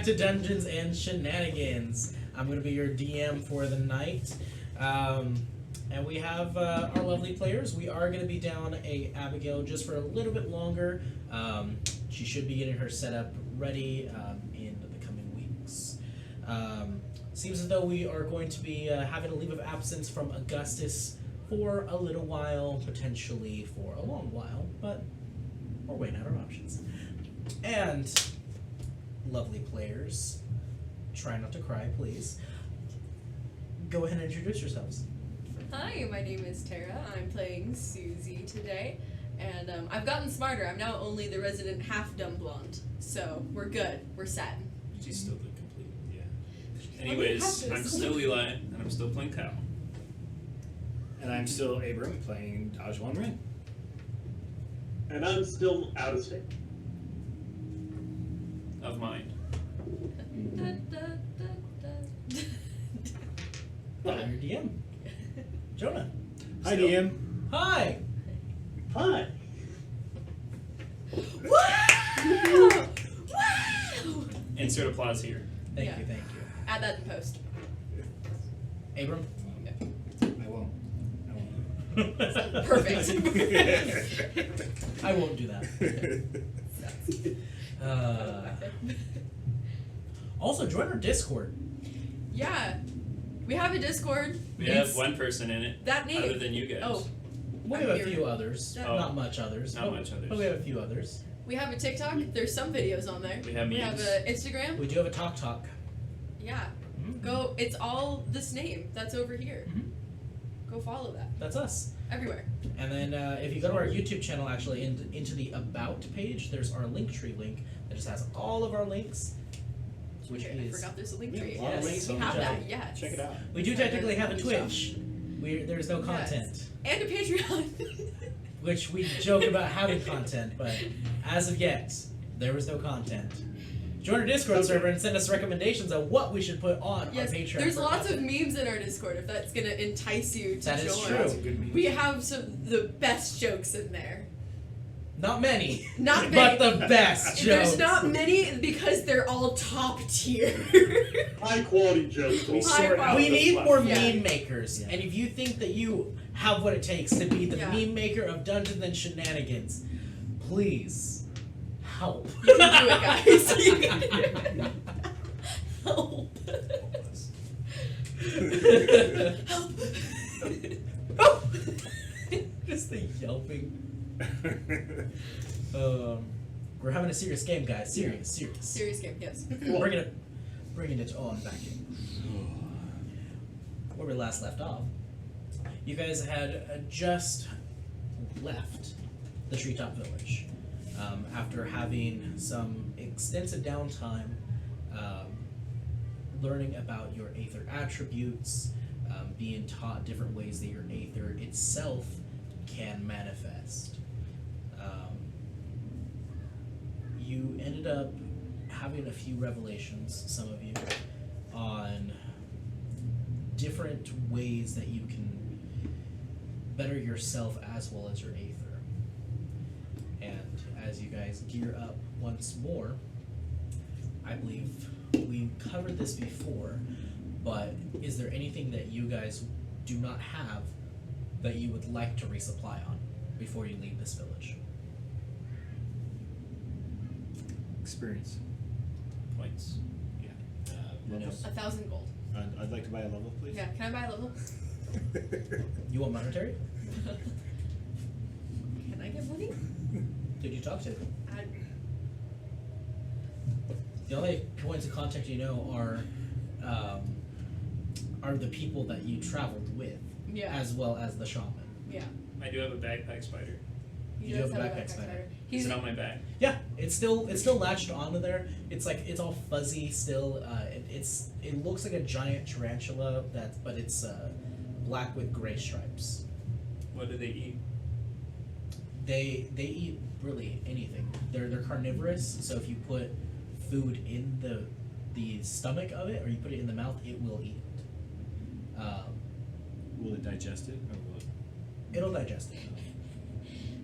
back to Dungeons and Shenanigans. I'm going to be your DM for the night. And we have our lovely players. We are going to be down a Abigail just for a little bit longer. She should be getting her setup ready in the coming weeks. Seems as though we are going to be having a leave of absence from Augustus for a little while, potentially for a long while, but we're weighing out our options. And lovely players, try not to cry, please. Go ahead and introduce yourselves. Hi, my name is Tara. I'm playing Susie today, and I've gotten smarter. I'm now only the resident half-dumb blonde, so we're good. We're set. She's still the complete, yeah. Anyways, I'm still Eli, and I'm still playing Kyle. And I'm still Abram, playing Ajwan Rin. And I'm still out of state. Of mind. Da, da, da, da. I'm your DM. Jonah. Hi, DM. Hi! Hi. Wow! Wow! Insert applause here. Thank Yeah. you. Add that in post. Abram? I won't. Perfect. I won't do that. Also, join our Discord. Yeah. We have a Discord. We have one person in it, That name. other than you guys. Oh, We have a few others. Oh. Not much others. Not much others. But we have a few others. we have a TikTok. There's some videos on there. We have We have memes. a Instagram. We do have a Talk. Yeah. Mhm. Go. It's all this name that's over here. Mhm. Go follow that That's us. everywhere. And then if you go to our YouTube channel, actually, into the About page, there's our Linktree link that just has all of our links. Which Okay, I is... forgot there's a link Yeah, tree. a lot of Yes, links we on have the that. channel. Yes. Check it out. We do technically have a Twitch. Stuff. There's no content. And a Patreon. Which we joke about having content, but as of yet, there was no content. Join our Discord server and send us recommendations on what we should put on Yes, our Patreon. there's for lots of content. memes in our Discord if that's gonna entice you to That join. is true. That's a good meme. We have some the best jokes in there. Not many. Not But many. the best jokes. There's not many because they're all top tier. High quality jokes. We High sort out quality. We the need fluff. more Yeah. meme makers. Yeah. And if you think that you have what it takes to be the Yeah. meme maker of Dungeons and Shenanigans, please help. You can do it, guys. You can do it. Help. Help. Help! Just the yelping. We're having a serious game, guys. Serious. Serious game, yes. Bringing it on back in. Where we last left off, you guys had just left the Treetop Village after having some extensive downtime, learning about your Aether attributes, being taught different ways that your Aether itself can manifest. You ended up having a few revelations, some of you, on different ways that you can better yourself as well as your Aether. And as you guys gear up once more, I believe we covered this before, but is there anything that you guys do not have that you would like to resupply on before you leave this village? Experience. Points. Yeah. Levels. 1,000 gold. I'd like to buy a level, please. Yeah, can I buy a level? You want monetary? Can I get money? Did you talk to? I, The only points of contact you know are the people that you traveled with, yeah. as well as the shaman. Yeah. I do have a backpack spider. You does do have a have backpack spider. He's Is it on my back? Yeah, it's still latched onto there. It's like it's all fuzzy still. It looks like a giant tarantula but it's black with gray stripes. What do they eat? They eat really anything. They're carnivorous. So if you put food in the stomach of it or you put it in the mouth, it will eat it. Will it digest it? Or will it... It'll digest it.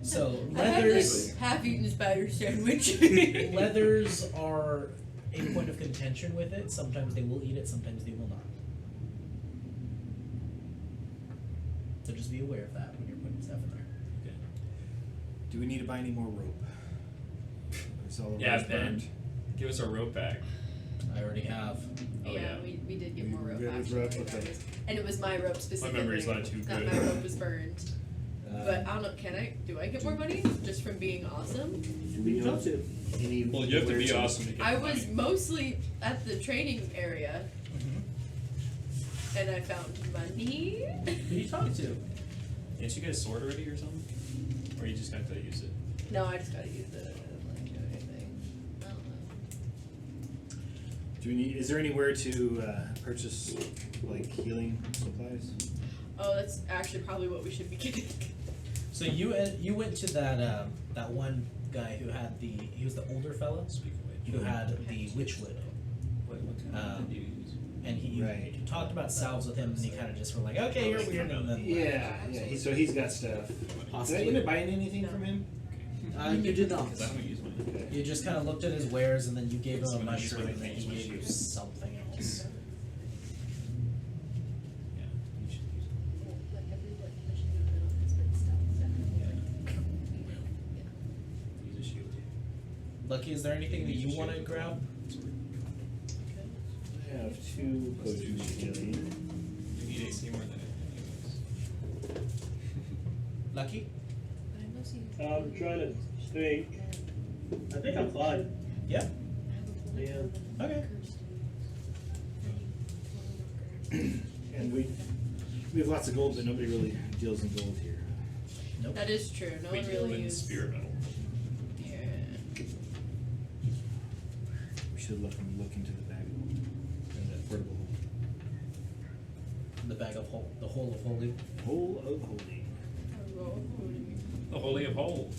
So I have leathers. this half-eaten spider sandwich. Leathers are a point of contention with it. Sometimes they will eat it, sometimes they will not. So just be aware of that when you're putting stuff in there. Okay. Do we need to buy any more rope? It's all Yeah, burnt. Ben. Give us our rope back. I already have. Oh, yeah, yeah. we did get more You rope good with actually. rope? That Okay. was- and it was my rope specifically. memory's not too that good. my rope was burned. But I don't know, do I get more money just from being awesome? Do we know any? Well, you have to where be awesome to get I the was money. mostly at the training area and I found money. Who are you talking to? Didn't you get a sword already or something? Or you just got to use it? No, I just gotta use the like thing. I don't know. Do we need? Is there anywhere to purchase like healing supplies? Oh, that's actually probably what we should be getting. So you went to that one guy who had he was the older fella Speak of which. who had the witchwood, What kind of did you use? and you Right. talked about salves with him, and he kind of just were like, okay, you're weird, and then So he's got stuff. Did I end up buying anything from him? you did not. Because I don't use mine. Okay. You just kind of looked at his wares, and then you gave him a Someone else mushroom, would and then use he my gave you shoes. something else. Yeah, you should use Use a shield. Lucky, is there anything that you want to grab? I have 2 potions of healing. You need AC more than anything. Lucky? I'm trying to think. I think I'm fine. Yeah. Yeah. Okay. And we have lots of gold, but nobody really deals in gold here. Nope. That is true. No We one deal really in uses. spirit metal. Yeah. We should look into the bag of gold. And that portable The bag of the hole of holy. hole of holding. The Holy of Hole.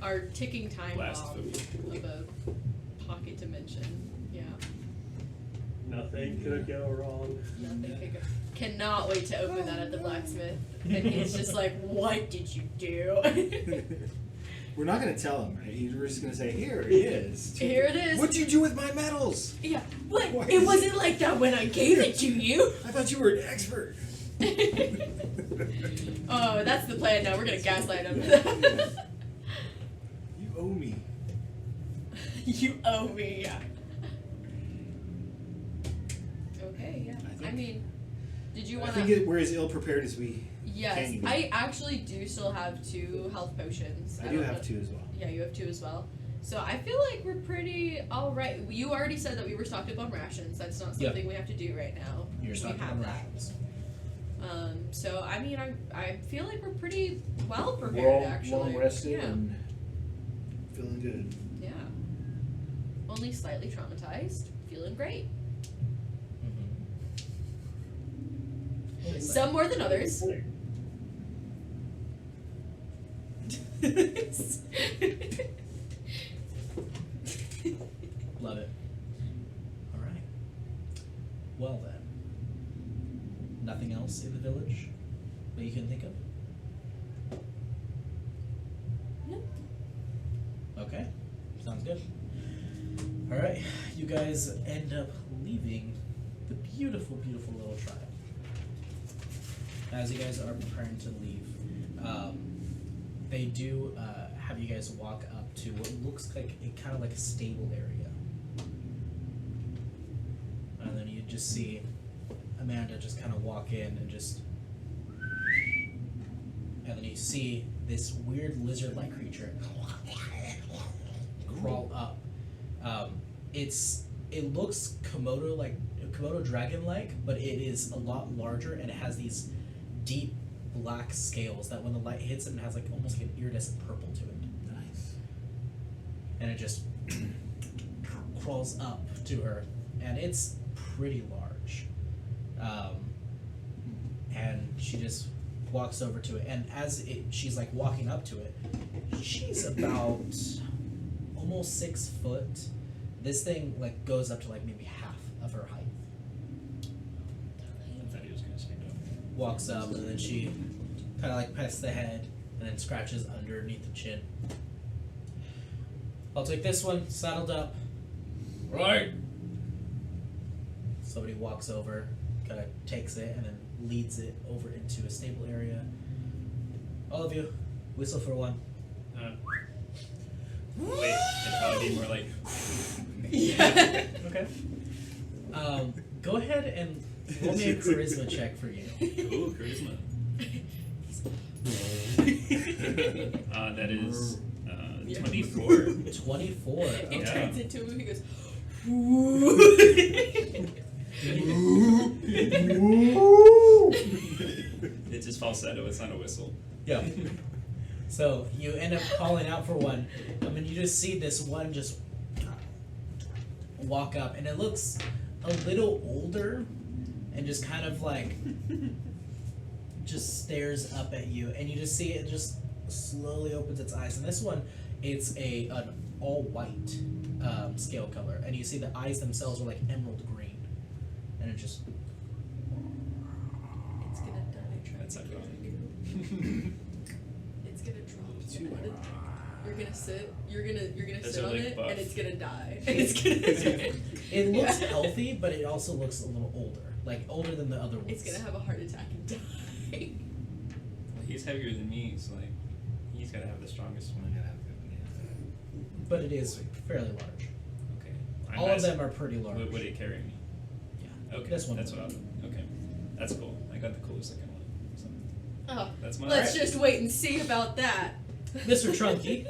Our ticking time bomb Blasphemy. of a pocket dimension. Yeah. Nothing could go wrong. Nothing could go. Cannot wait to open that at the blacksmith. And he's just like, what did you do? We're not going to tell him, right? We're just going to say, here it is. Here it is. What'd you do with my metals? Yeah. What? Why It is- wasn't like that when I gave it to you. I thought you were an expert. Oh, that's the plan now. We're gonna gaslight him. You owe me. You owe me, yeah. Okay, yeah. I mean, did you I want think to? we're as ill prepared as we Yes, can be. I actually do still have 2 health potions. I do don't have know- 2 as well. Yeah, you have 2 as well. So I feel like we're pretty all right. You already said that we were stocked up on rations. That's not Yeah. something we have to do right now. You're we stocked have on that. rations. So I mean, I feel like we're pretty well prepared We're all actually. well rested Yeah. and feeling good. Yeah. Only slightly traumatized. Feeling great. Mm-hmm. Some more than others. Love it. All right. Well then. Nothing else in the village that you can think of? No. Okay. Sounds good. All right. You guys end up leaving the beautiful, beautiful little tribe. As you guys are preparing to leave, they do have you guys walk up to what looks like kind of like a stable area. And then you just see Amanda just kind of walk in and just, and then you see this weird lizard-like creature crawl up. It looks Komodo dragon-like, but it is a lot larger and it has these deep black scales that when the light hits it, it has like almost like an iridescent purple to it. Nice. And it just crawls up to her, and it's pretty large. And she just walks over to it, and she's like walking up to it, she's about almost 6 foot. This thing like goes up to like maybe half of her height. I thought he was going to say no. Walks up, and then she kind of like pets the head, and then scratches underneath the chin. I'll take this one, saddled up. Right. Somebody walks over, kind of takes it, and then leads it over into a stable area. All of you, whistle for one. Wait, it'd probably be more like. Yeah. Okay. Go ahead and roll me a charisma check for you. Ooh, charisma. That is 24. 24. It Okay. turns into a movie. He goes, It's just falsetto, it's not a whistle. Yeah. So you end up calling out for one. I mean, you just see this one just walk up, and it looks a little older, and just kind of like just stares up at you, and you just see it just slowly opens its eyes. And this one, it's an all white scale color, and you see the eyes themselves are like emerald green, and it just it's gonna die trying That's to ironic. It's gonna drop. You're gonna sit. You're gonna Is sit it on like it, buff? and it's gonna die. And it's gonna. it looks Yeah. healthy, but it also looks a little older, like older than the other ones. It's gonna have a heart attack and die. Well, he's heavier than me, so like, he's gotta have the strongest one. But it is fairly large. Okay. I'm All of nice. them are pretty large. Would it carry me? Yeah. Okay. This one That's would. what I'm. Okay. That's cool. I got the coolest looking one. So Oh, that's my. let's just wait and see about that. Mr. Trunky,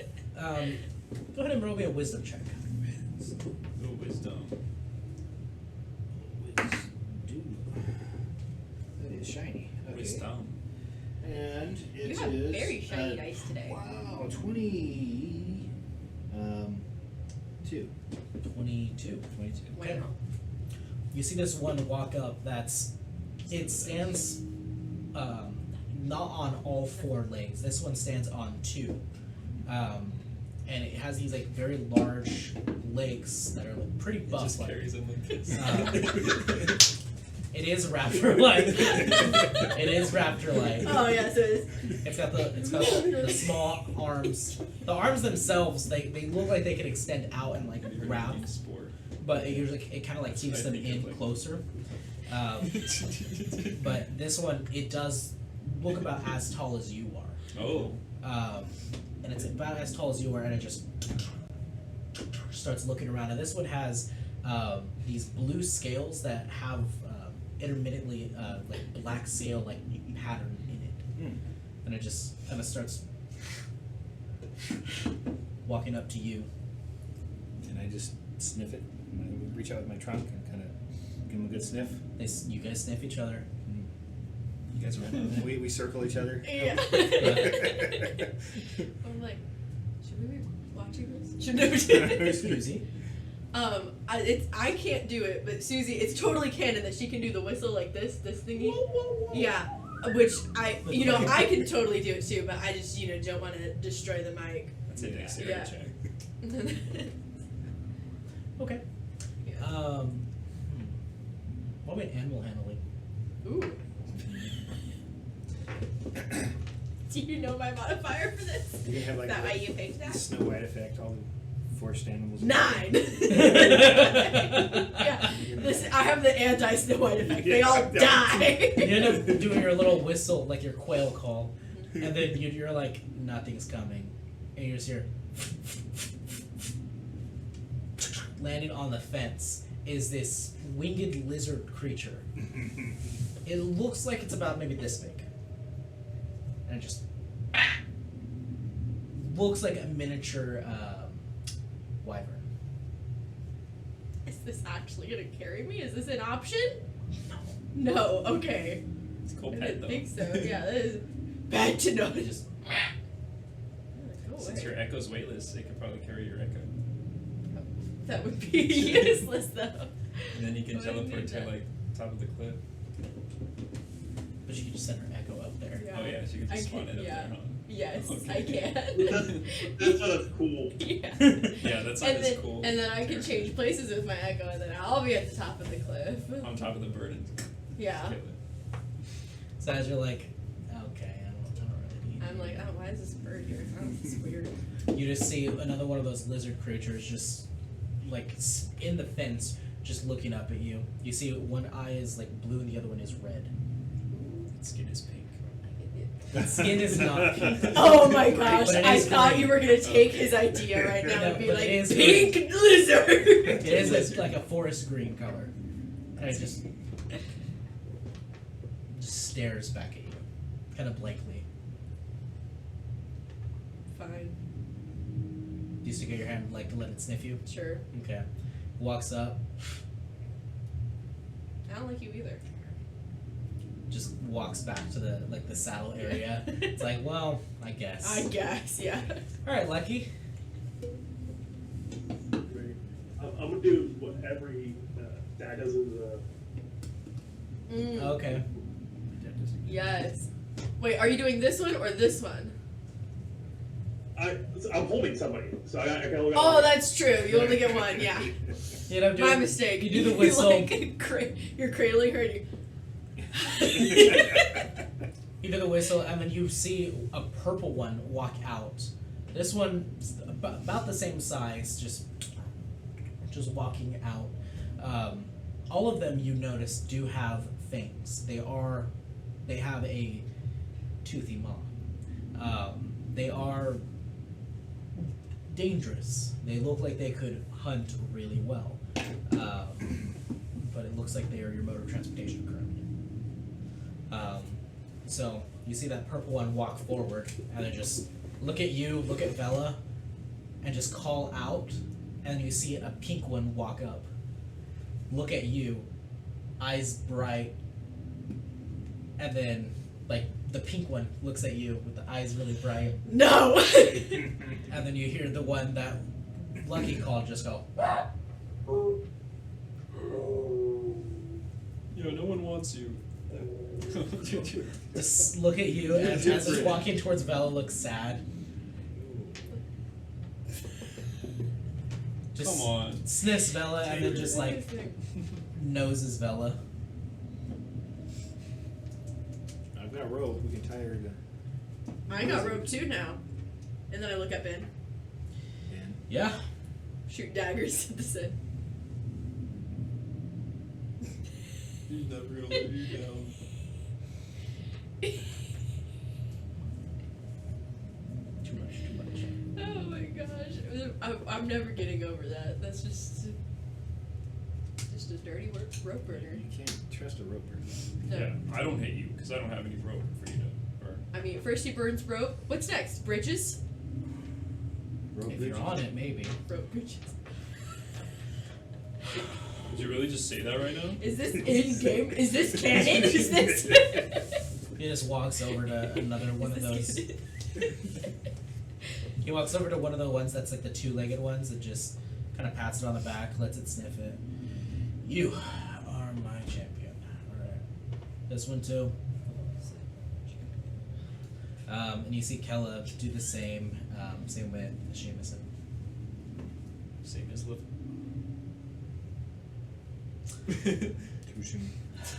go ahead and roll me a wisdom check. Ooh, wisdom. That is shiny. Okay. Wisdom. And it You have is, very shiny dice today. Wow, 22. 22. 22. Okay. Wow. You see this one walk up it stands not on all four legs. This one stands on two. And it has these like very large legs that are like pretty It buff. just Like, carries him like this. it is raptor-like. It is raptor-like. Oh yes, it is. It's got the small arms. The arms themselves, they look like they could extend out and like grab, Sport. but it kind of like keeps them I think in of, like- closer. But this one, it does look about as tall as you are, Oh. and it's about as tall as you are, and it just starts looking around. And this one has these blue scales that have intermittently like black scale like pattern in it. And it just kind of starts walking up to you. And I just sniff it. I reach out with my trunk and kind of give him a good sniff. You guys sniff each other. You guys are And then we circle each other. Yeah. I'm like, should we be watching this? Should we? Susie. I can't do it, but Susie, it's totally canon that she can do the whistle like this thingy. Yeah, which I can totally do it too, but I just don't want to destroy the mic. That's a dexterity Yeah. check. Okay. Yeah. What about animal handling? Ooh. Do you know my modifier for this? You can have like That the way you picked that? Snow White effect, all the forced animals. 9. Yeah, I have the anti-Snow White effect. They all die. You end up doing your little whistle, like your quail call, and then you're like, nothing's coming, and you just hear landing on the fence is this winged lizard creature. It looks like it's about maybe this big, and it just looks like a miniature wyvern. Is this actually gonna carry me? Is this an option? No. Okay. It's a cool I pet didn't though. think so. Yeah, that is bad to know. It just Go Since away. your echo's weightless, it could probably carry your echo. That would be useless though. And then you can I wouldn't teleport need to that. like top of the cliff. but you could just send her echo up there. Oh yeah, she could I just spawn can- it up yeah. there, huh? Yes, Okay. I can. That's not cool. Yeah. Yeah, that's not And as then, cool. and then I can change places with my echo, and then I'll be at the top of the cliff. On top of the bird and Yeah. kill it. So as you're like, okay, I don't really I'm like, oh, why is this bird here? Oh, this is weird. You just see another one of those lizard creatures just like in the fence, just looking up at you. You see one eye is like blue and the other one is red. Its skin is pink. Its skin is not pink. Oh my gosh, But it I is thought green. you were gonna take his idea right now No, and be but like, it is pink lizard! It is like a forest green color. And it just stares back at you, kind of blankly. Fine, Do you stick out your hand like to let it sniff you? sure. Okay. Walks up, I don't like you either. just walks back to the saddle area. It's like, well, I guess. I guess, yeah. All right, Lucky. I'm gonna do what every dad does in the. Okay. Yes. Wait, are you doing this one or this one? I'm holding somebody, so I can only. Oh, that's true. You only get one, yeah. You end up doing, My mistake. You do the whistle. You're cradling her and you... You do the whistle, and then you see a purple one walk out. This one's about the same size, just walking out. All of them, you notice, do have fangs. They have a toothy maw. They are dangerous. They look like they could hunt really well. But it looks like they are your mode of transportation currently. So you see that purple one walk forward and then just look at you, look at Vela, and just call out, and then you see a pink one walk up, look at you, eyes bright, and then like the pink one looks at you with the eyes really bright, No! and then you hear the one that Lucky called just go. No one wants you. Just look at you as it's walking towards Vela, looks sad. Just Come on. sniffs Vela and then just like noses Vela. I've got rope. We can tie her to. I got rope too now. And then I look at Ben. Ben. Yeah. Shoot daggers at the sin. He's never gonna let you down. Too much. Oh my gosh. I'm never getting over that. That's just a dirty rope burner. You can't trust a roper. No. Yeah, I don't hate you because I don't have any rope for you to burn. I mean, first he burns rope. What's next? Bridges? Rope If you're bridges. on it, maybe. Rope bridges. Did you really just say that right now? Is this in game? Is this canon? Is this? He just walks over to another one of those. He walks over to one of the ones that's like the two-legged ones that just kind of pats it on the back, lets it sniff it. You are my champion. Alright. This one too. And you see Kella do the same, same with Sheamusin. Same as Liv. Too soon.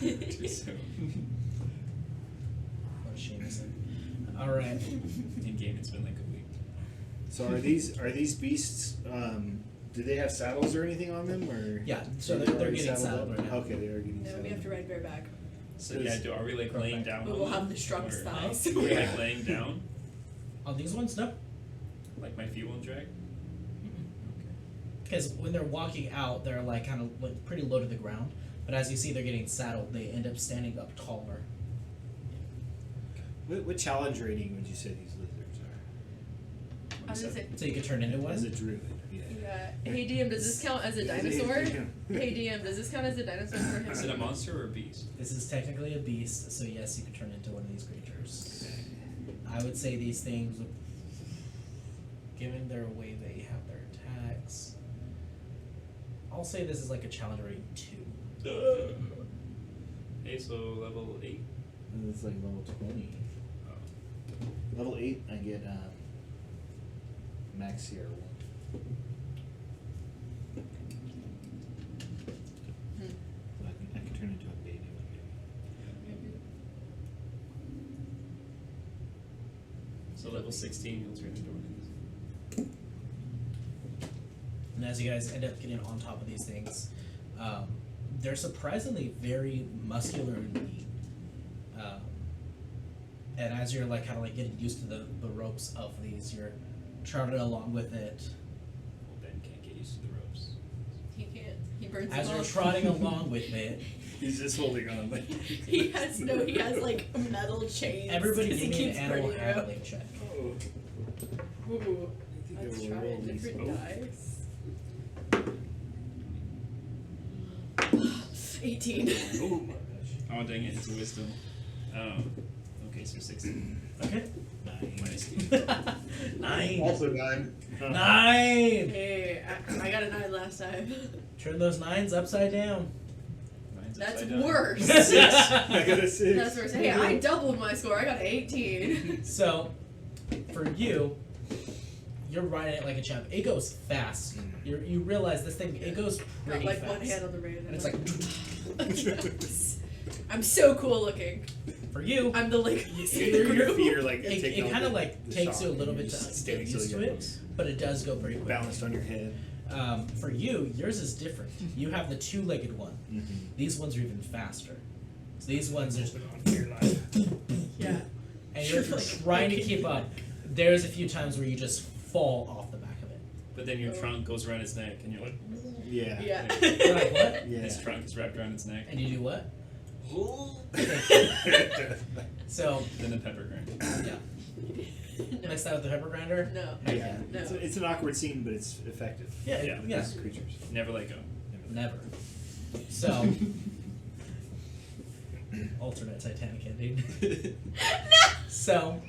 Too soon. Or Sheamusin. Alright. In game, it's been like a week. So are these beasts? Do they have saddles or anything on them, or? Yeah, so are they they're already getting saddled saddled up? right now. Okay, they are getting No, saddled. we have to ride bareback. So yeah, are we like laying down? But on we'll them? have the Strump's Or- thighs. Are we like laying down? On these ones, no. Like my feet won't drag? Because when they're walking out, they're like kind of like pretty low to the ground. But as you see, they're getting saddled. They end up standing up taller. What challenge rating would you say these lizards are? I was gonna say, So you could turn into one. As a druid, yeah. yeah. Hey DM, does this count as a dinosaur? Hey DM, does this count as a dinosaur for him? Is it a monster or a beast? This is technically a beast, so yes, you could turn into one of these creatures. I would say these things, given their way they have their attacks, I'll say this is like a challenge rating 2. Okay, so level 8. It's like level 20. Level 8, I get max CR1. So I can turn into a baby one, maybe. Hmm. level 16, you'll turn into one. And as you guys end up getting on top of these things, they're surprisingly very muscular and lean. And as you're like kind of like getting used to the ropes of these, you're trotting along with it. Well, Ben can't get used to the ropes. He can't. He burns As them you're off. trotting along with it, He's just holding on. Like, He has like metal chains. everybody 'cause give he me an keeps animal burning her up. handling check. oh. Ooh. I think Let's I will try a roll these different both. dice. 18. Oh my gosh. Oh, dang it, it's a wisdom. Oh. Okay, so 16. Okay. Minus 2. 9. Also 9. 9. Hey, I got a 9 last time. Turn those 9s upside down. Mine's That's upside down. worse. 6. I got a 6. That's worse. Hey, I doubled my score. I got an 18. So, for you, you're riding it like a champ. It goes fast. You realize this thing, it goes Got pretty like fast. one hand on the rein. And it's like, I'm so cool looking. for you, I'm the like. Your feet are like it taking all kind of the- like the takes shock you a and little you're bit to just get standing used still, to you're it, but it does go pretty quick. balanced on your head. For you, yours is different. You have the two-legged one. These ones are even faster. So these ones are just, Yeah. and you're Like, trying to fucking- keep up. There's a few times where you just fall off the back of it. But then your trunk goes around its neck, and you're like, Yeah. Yeah. You're like, what? Yeah. his trunk is wrapped around its neck. And you do what? Yeah. So, Then the pepper grind. yeah. No. Mixed that with the pepper grinder? No. Heck yeah. No. It's an awkward scene, but it's effective. Yeah, Yeah. yeah. These creatures. Never let go. Never. So, alternate Titanic ending. So,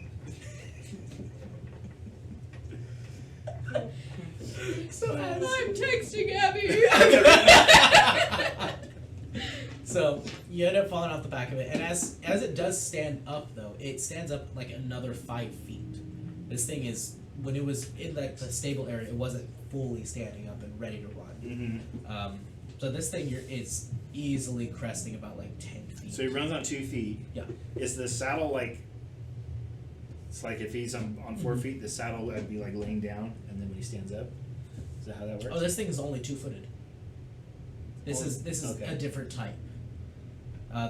I'm texting Abby. so you end up falling off the back of it, and as it does stand up, though, it stands up like another 5 feet. This thing is, when it was in like the stable area, it wasn't fully standing up and ready to run. So this thing is easily cresting about like 10 feet. So he runs on 2 feet. Yeah. Is the saddle like? It's like if he's on 4 feet, the saddle would be like laying down, and then when he stands up, is that how that works? Oh, this thing is only 2-footed. This Oh, is okay. a different type.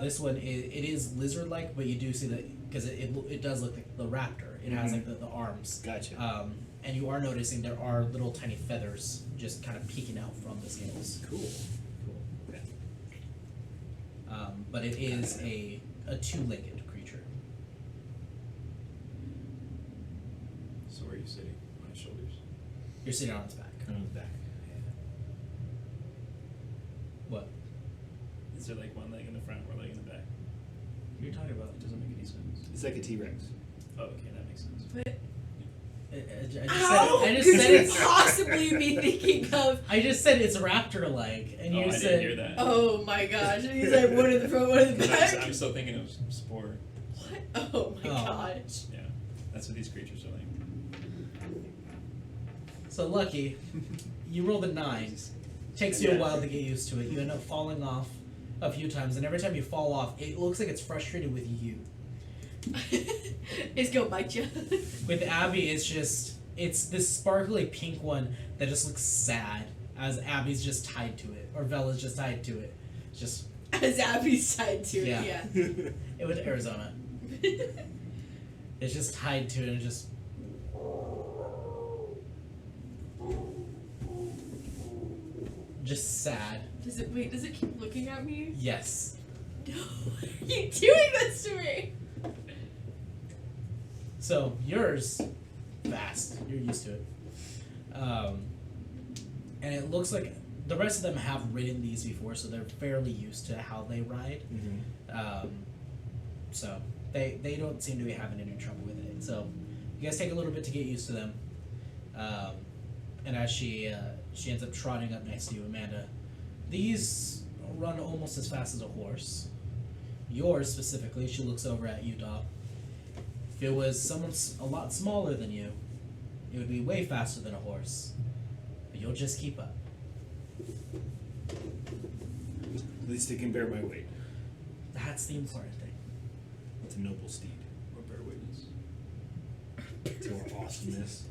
This one it is lizard-like, but you do see that because it does look like the raptor. It has like the arms. Gotcha. And you are noticing there are little tiny feathers just kind of peeking out from the scales. Cool. Okay. But it is a two-legged creature. So where are you sitting? On his shoulders? You're sitting on its back. On the back. What? Is there like one leg in the front, one leg in the back? What are you talking about? It doesn't make any sense. It's like a T-Rex. Oh, okay, that makes sense. But I just could said you it's possibly be thinking of? I just said it's raptor-like, and Oh, you I said didn't hear that. Oh my gosh! And he's like, one in the front, one in the back. I'm still thinking of spore. What? Oh my Oh. gosh! Yeah, that's what these creatures are like. So Lucky, you rolled a 9. Takes you a while to get used to it. You end up falling off a few times, and every time you fall off, it looks like it's frustrated with you. It's gonna bite you. With Abby, it's this sparkly pink one that just looks sad as Abby's just tied to it, or Bella's just tied to it. It's just As Abby's side to Yeah. it, it was Arizona. yeah. It's just tied to it and just. Just sad. Does it keep looking at me? Yes. No, why are you doing this to me? So yours, fast. You're used to it. And it looks like the rest of them have ridden these before, so they're fairly used to how they ride. So they don't seem to be having any trouble with it. So you guys take a little bit to get used to them. And as she ends up trotting up next to you, Amanda, these run almost as fast as a horse. Yours specifically, she looks over at you, Doc. If it was someone a lot smaller than you, it would be way faster than a horse. But you'll just keep up. At least it can bear my weight. That's the important thing. It's a noble steed. Or bear witness. To our awesomeness.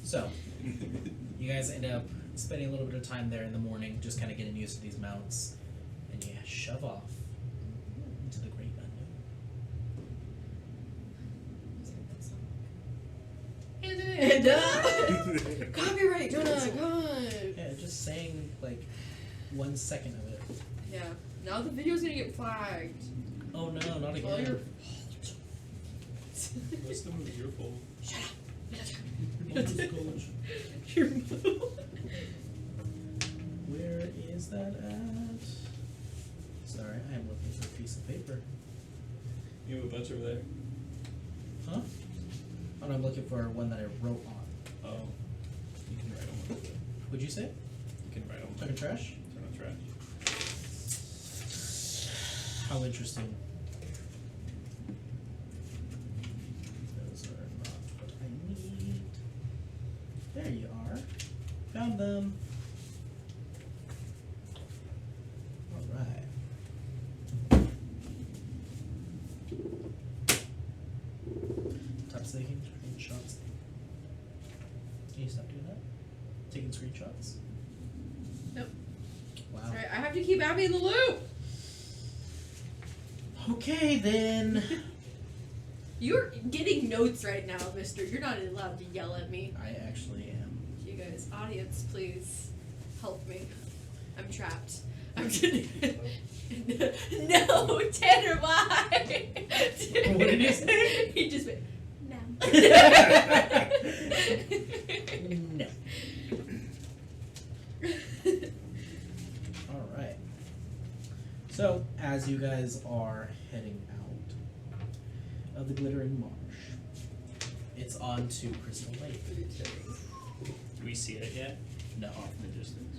So, you guys end up spending a little bit of time there in the morning, just kind of getting used to these mounts, and you shove off into the great unknown. Copyright, Jonah, God. Yeah, just saying like 1 second of it. Yeah. Now the video's gonna get flagged. Oh no, not All again. your What's the movie? Your fault. your Where is that at? Sorry, I am looking for a piece of paper. You have a bunch over there. Huh? Oh, no, I'm looking for one that I wrote on. Oh. You can write on one. Would you say? You can write on one. Talking trash? Turn on trash. How interesting. Those are not what I need. There you are. Found them. Alright. Stop taking screenshots. Can you stop doing that? Taking screenshots? Nope. Wow. Sorry, I have to keep Abby in the loop. Okay then. You're getting notes right now, mister. You're not allowed to yell at me. I actually am. You guys, audience, please help me. I'm trapped. I'm kidding. No, Tanner, why? What did he say? He just went, no. No. Alright. So, as you guys are heading out of the Glittering Marsh, it's on to Crystal Lake. Do we see it yet? No. Off in the distance.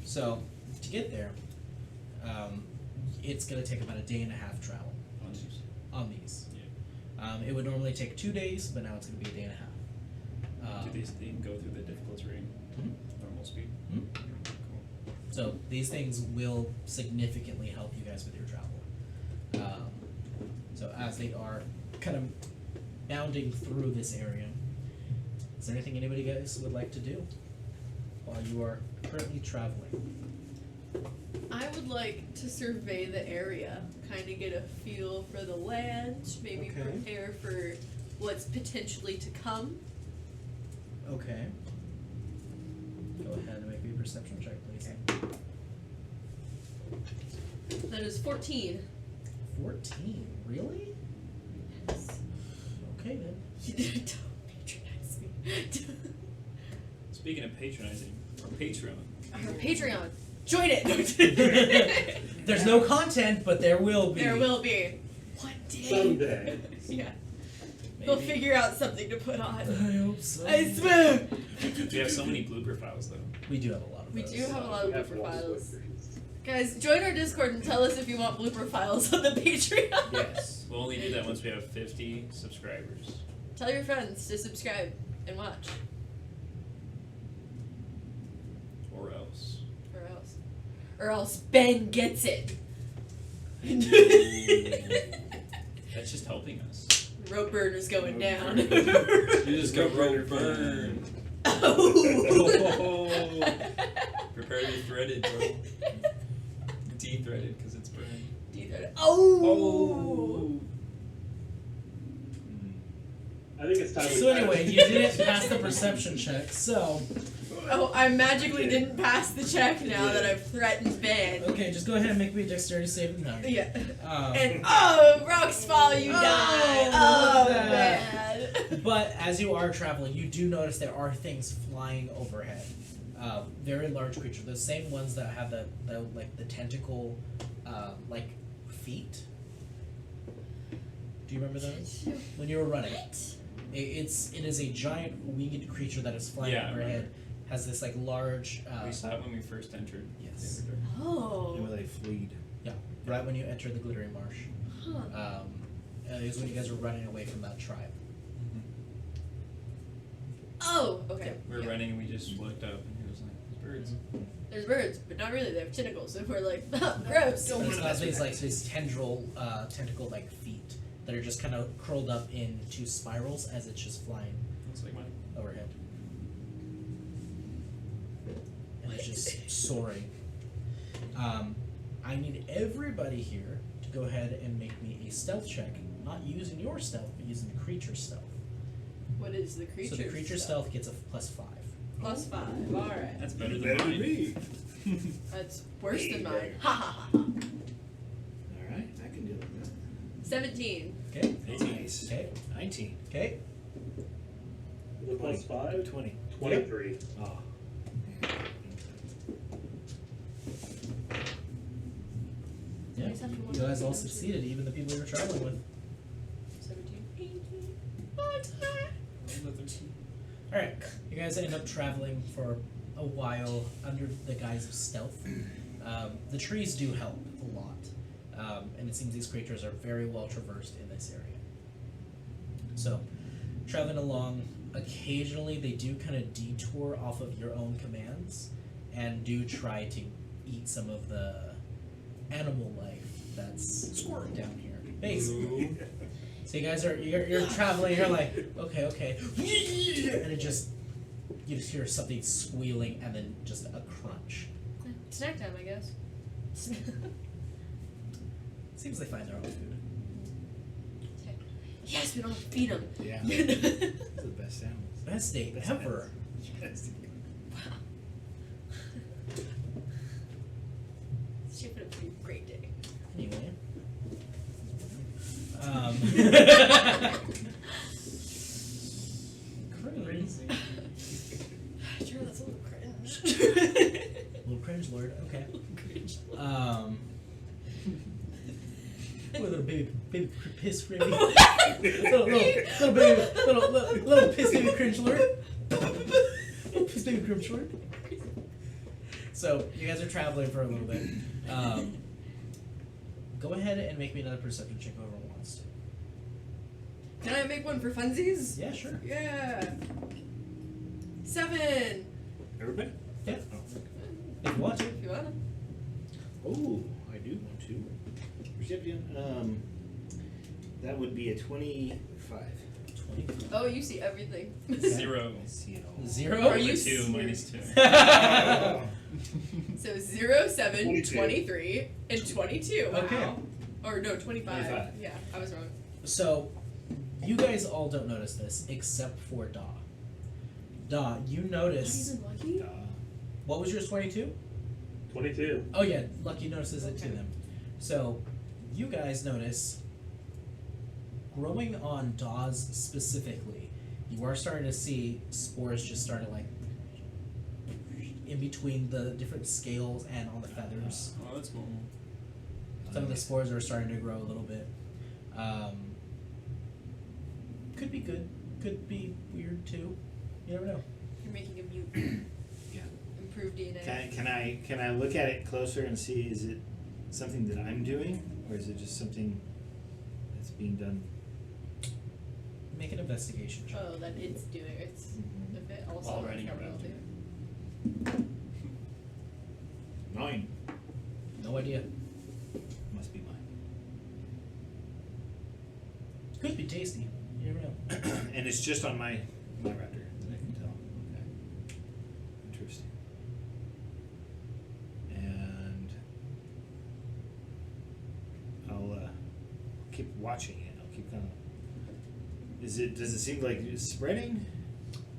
So, to get there, it's going to take about a day and a half travel On these. on these. Yeah. It would normally take 2 days, but now it's going to be a day and a half. Do these things go through the difficulty rating? Normal speed? Mhm. Cool. So these things will significantly help you guys with your travel. So as they are kind of bounding through this area, is there anything anybody guys would like to do while you are currently traveling? I would like to survey the area, kind of get a feel for the land, maybe Okay. prepare for what's potentially to come. Okay. Go ahead and make me a perception check, please. That is 14. 14? Really? Yes. Okay then. Don't patronize me. Speaking of patronizing, our Patreon. Our Patreon. Join it. There's no content, but there will be. There will be. One day. Someday. Yeah. Maybe. They'll figure out something to put on. I hope so. I swear. We have so many blooper files though. We do have a lot of We those. do have a lot of We have blooper one files. split version. Guys, join our Discord and tell us if you want blooper files on the Patreon. Yes. We'll only do that once we have 50 subscribers. Tell your friends to subscribe and watch. Or else. Or else. Or else Ben gets it. That's just helping us. Rope burn is going down. You just got rope burn. Oh. Prepare to be threaded, bro. De-threaded because it's burned. Oh. I think it's time we So anyway, you didn't pass the perception check, so Oh, I magically didn't pass the check now that I've threatened Ben. okay, just go ahead and make me a dexterity saving throw. Yeah. Um, And rocks fall, you Oh, die. look Oh, at that. man. But as you are traveling, you do notice there are things flying overhead. Very large creatures, the same ones that have the tentacle, like feet. Do you remember those when you were running? It is a giant winged creature that is flying Yeah, I overhead. Has this like large. We saw it when we first entered. Yes. the Everdark. Oh. Where they fleed. Yeah, right when you enter the Glittering Marsh. Huh. Is when you guys were running away from that tribe. Oh, okay. We were Yeah. running and we just looked up and he was like, "There's birds." There's birds, but not really. They have tentacles, and we're like, gross. But it's got these like these tentacle like feet that are just kind of curled up into spirals as it's just flying Looks like mine. overhead. And it's just soaring. I need everybody here to go ahead and make me a stealth check. Not using your stealth, but using the creature's stealth. What is the creature? So the creature's stealth gets a +5. +5. All right. That's better than Better than mine. me. That's worse than mine. better. Ha ha ha. All right, I can deal with that. 17. Okay. Nice. Okay. 19. Okay. The +5? 20. 23. Oh. Yeah. You guys all succeeded, even the people you're traveling with. 17. 18. Alright, you guys end up traveling for a while under the guise of stealth. The trees do help a lot, and it seems these creatures are very well traversed in this area. So, traveling along, occasionally they do kind of detour off of your own commands and do try to eat some of the animal life that's down here. Basically. So you guys are you're traveling. You're like, okay, and it just you just hear something squealing and then just a crunch. Snack time, I guess. Seems they find their own food. Yes, we don't have to feed them. Yeah. It's the best sounds. Best date Best ever. Yes. Shaping up to be a great day. Anyway. Cringe. Sure, that's a little cringe. Little cringe lord. Okay. Cringe. Little baby piss baby. little piss baby cringe lord. Little piss baby cringe lord. So you guys are traveling for a little bit. Go ahead and make me another perception check. Whoever wants to. Can I make one for funsies? Yeah, sure. Yeah. 7. Everybody? Yeah. Oh. If you want to. If you wanna. Oh, I do want to. Perception. That would be a 25. 20. Oh, you see everything. 0. I see it all. 0. Are you -2, serious? -2. Oh. So 0, 7, 22. 23, and 22. Wow. Okay. Or no, 25. 25. Yeah, I was wrong. So, you guys all don't notice this except for Da. Da, you notice. Not even lucky? What was yours? 22. 22. Oh yeah, Lucky notices it too. Okay. Then, so you guys notice growing on Daws specifically, you are starting to see spores just starting like in between the different scales and on the feathers. Oh, that's cool. Some of the spores are starting to grow a little bit. Could be good. Could be weird too. You never know. You're making a mutant. Yeah. Improved DNA. Can I look at it closer and see, is it something that I'm doing, or is it just something that's being done? Make an investigation check. Oh, that it's doing it. It's Mhm. if it also While riding will around. do it. 9. No idea. Must be mine. Could be tasty. You never know. And it's just on my raptor that I can tell. Okay. Interesting. And I'll keep watching it. I'll keep kind of. Does it seem like it's spreading?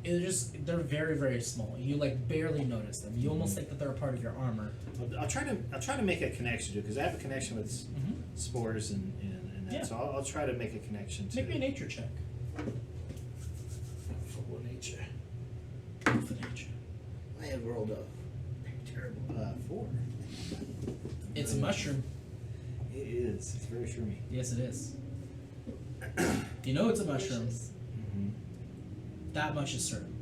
They're very, very small. You like barely notice them. You almost think that they're a part of your armor. I'll try to make a connection to it, because I have a connection with spores and that. Yeah. So I'll try to make a connection to Make me a nature check. for nature. For nature. I have rolled a terrible 4. It's a mushroom. It is. It's very shroomy. Yes, it is. You know it's a mushroom. Delicious. Mm-hmm. That much is certain.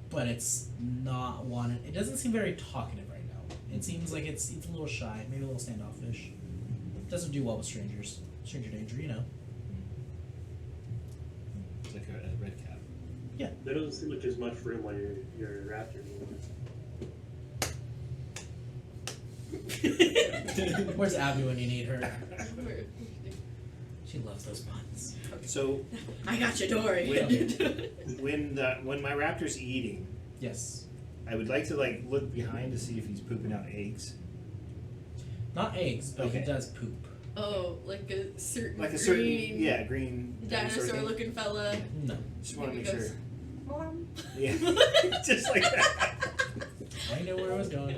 But it's not one. It doesn't seem very talkative right now. It seems like it's a little shy, maybe a little standoffish. Doesn't do well with strangers. Stranger danger, you know. It's like a red cap. There doesn't seem like there's much room on your raptor anymore. Where's Abby when you need her? She loves those puns. So I got you, Dory. when my raptor's eating, Yes. I would like to like look behind to see if he's pooping out eggs. Not eggs, but Okay. he does poop. Oh, like a certain Like a green certain green dinosaur looking fella. No. Just want to Maybe make goes, sure. "Mom." Yeah. Just like that. I know where I was going.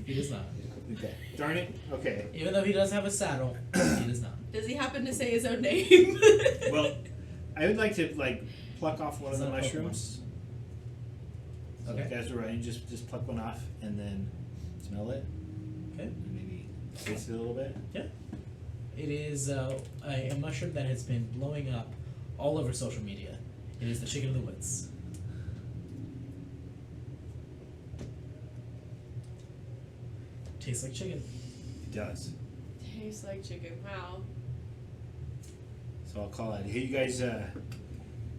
He does not. Okay. Darn it. Okay. Even though he does have a saddle, he does not. Does he happen to say his own name? Well, I would like to like pluck off one It's of the not a Pokemon. mushrooms. So Okay. if guys are running, just pluck one off and then smell it. Okay. And maybe taste it a little bit. Yeah. It is a mushroom that has been blowing up all over social media. It is the chicken of the woods. Tastes like chicken. It does. Tastes like chicken. Wow. So I'll call it. Hey, you guys,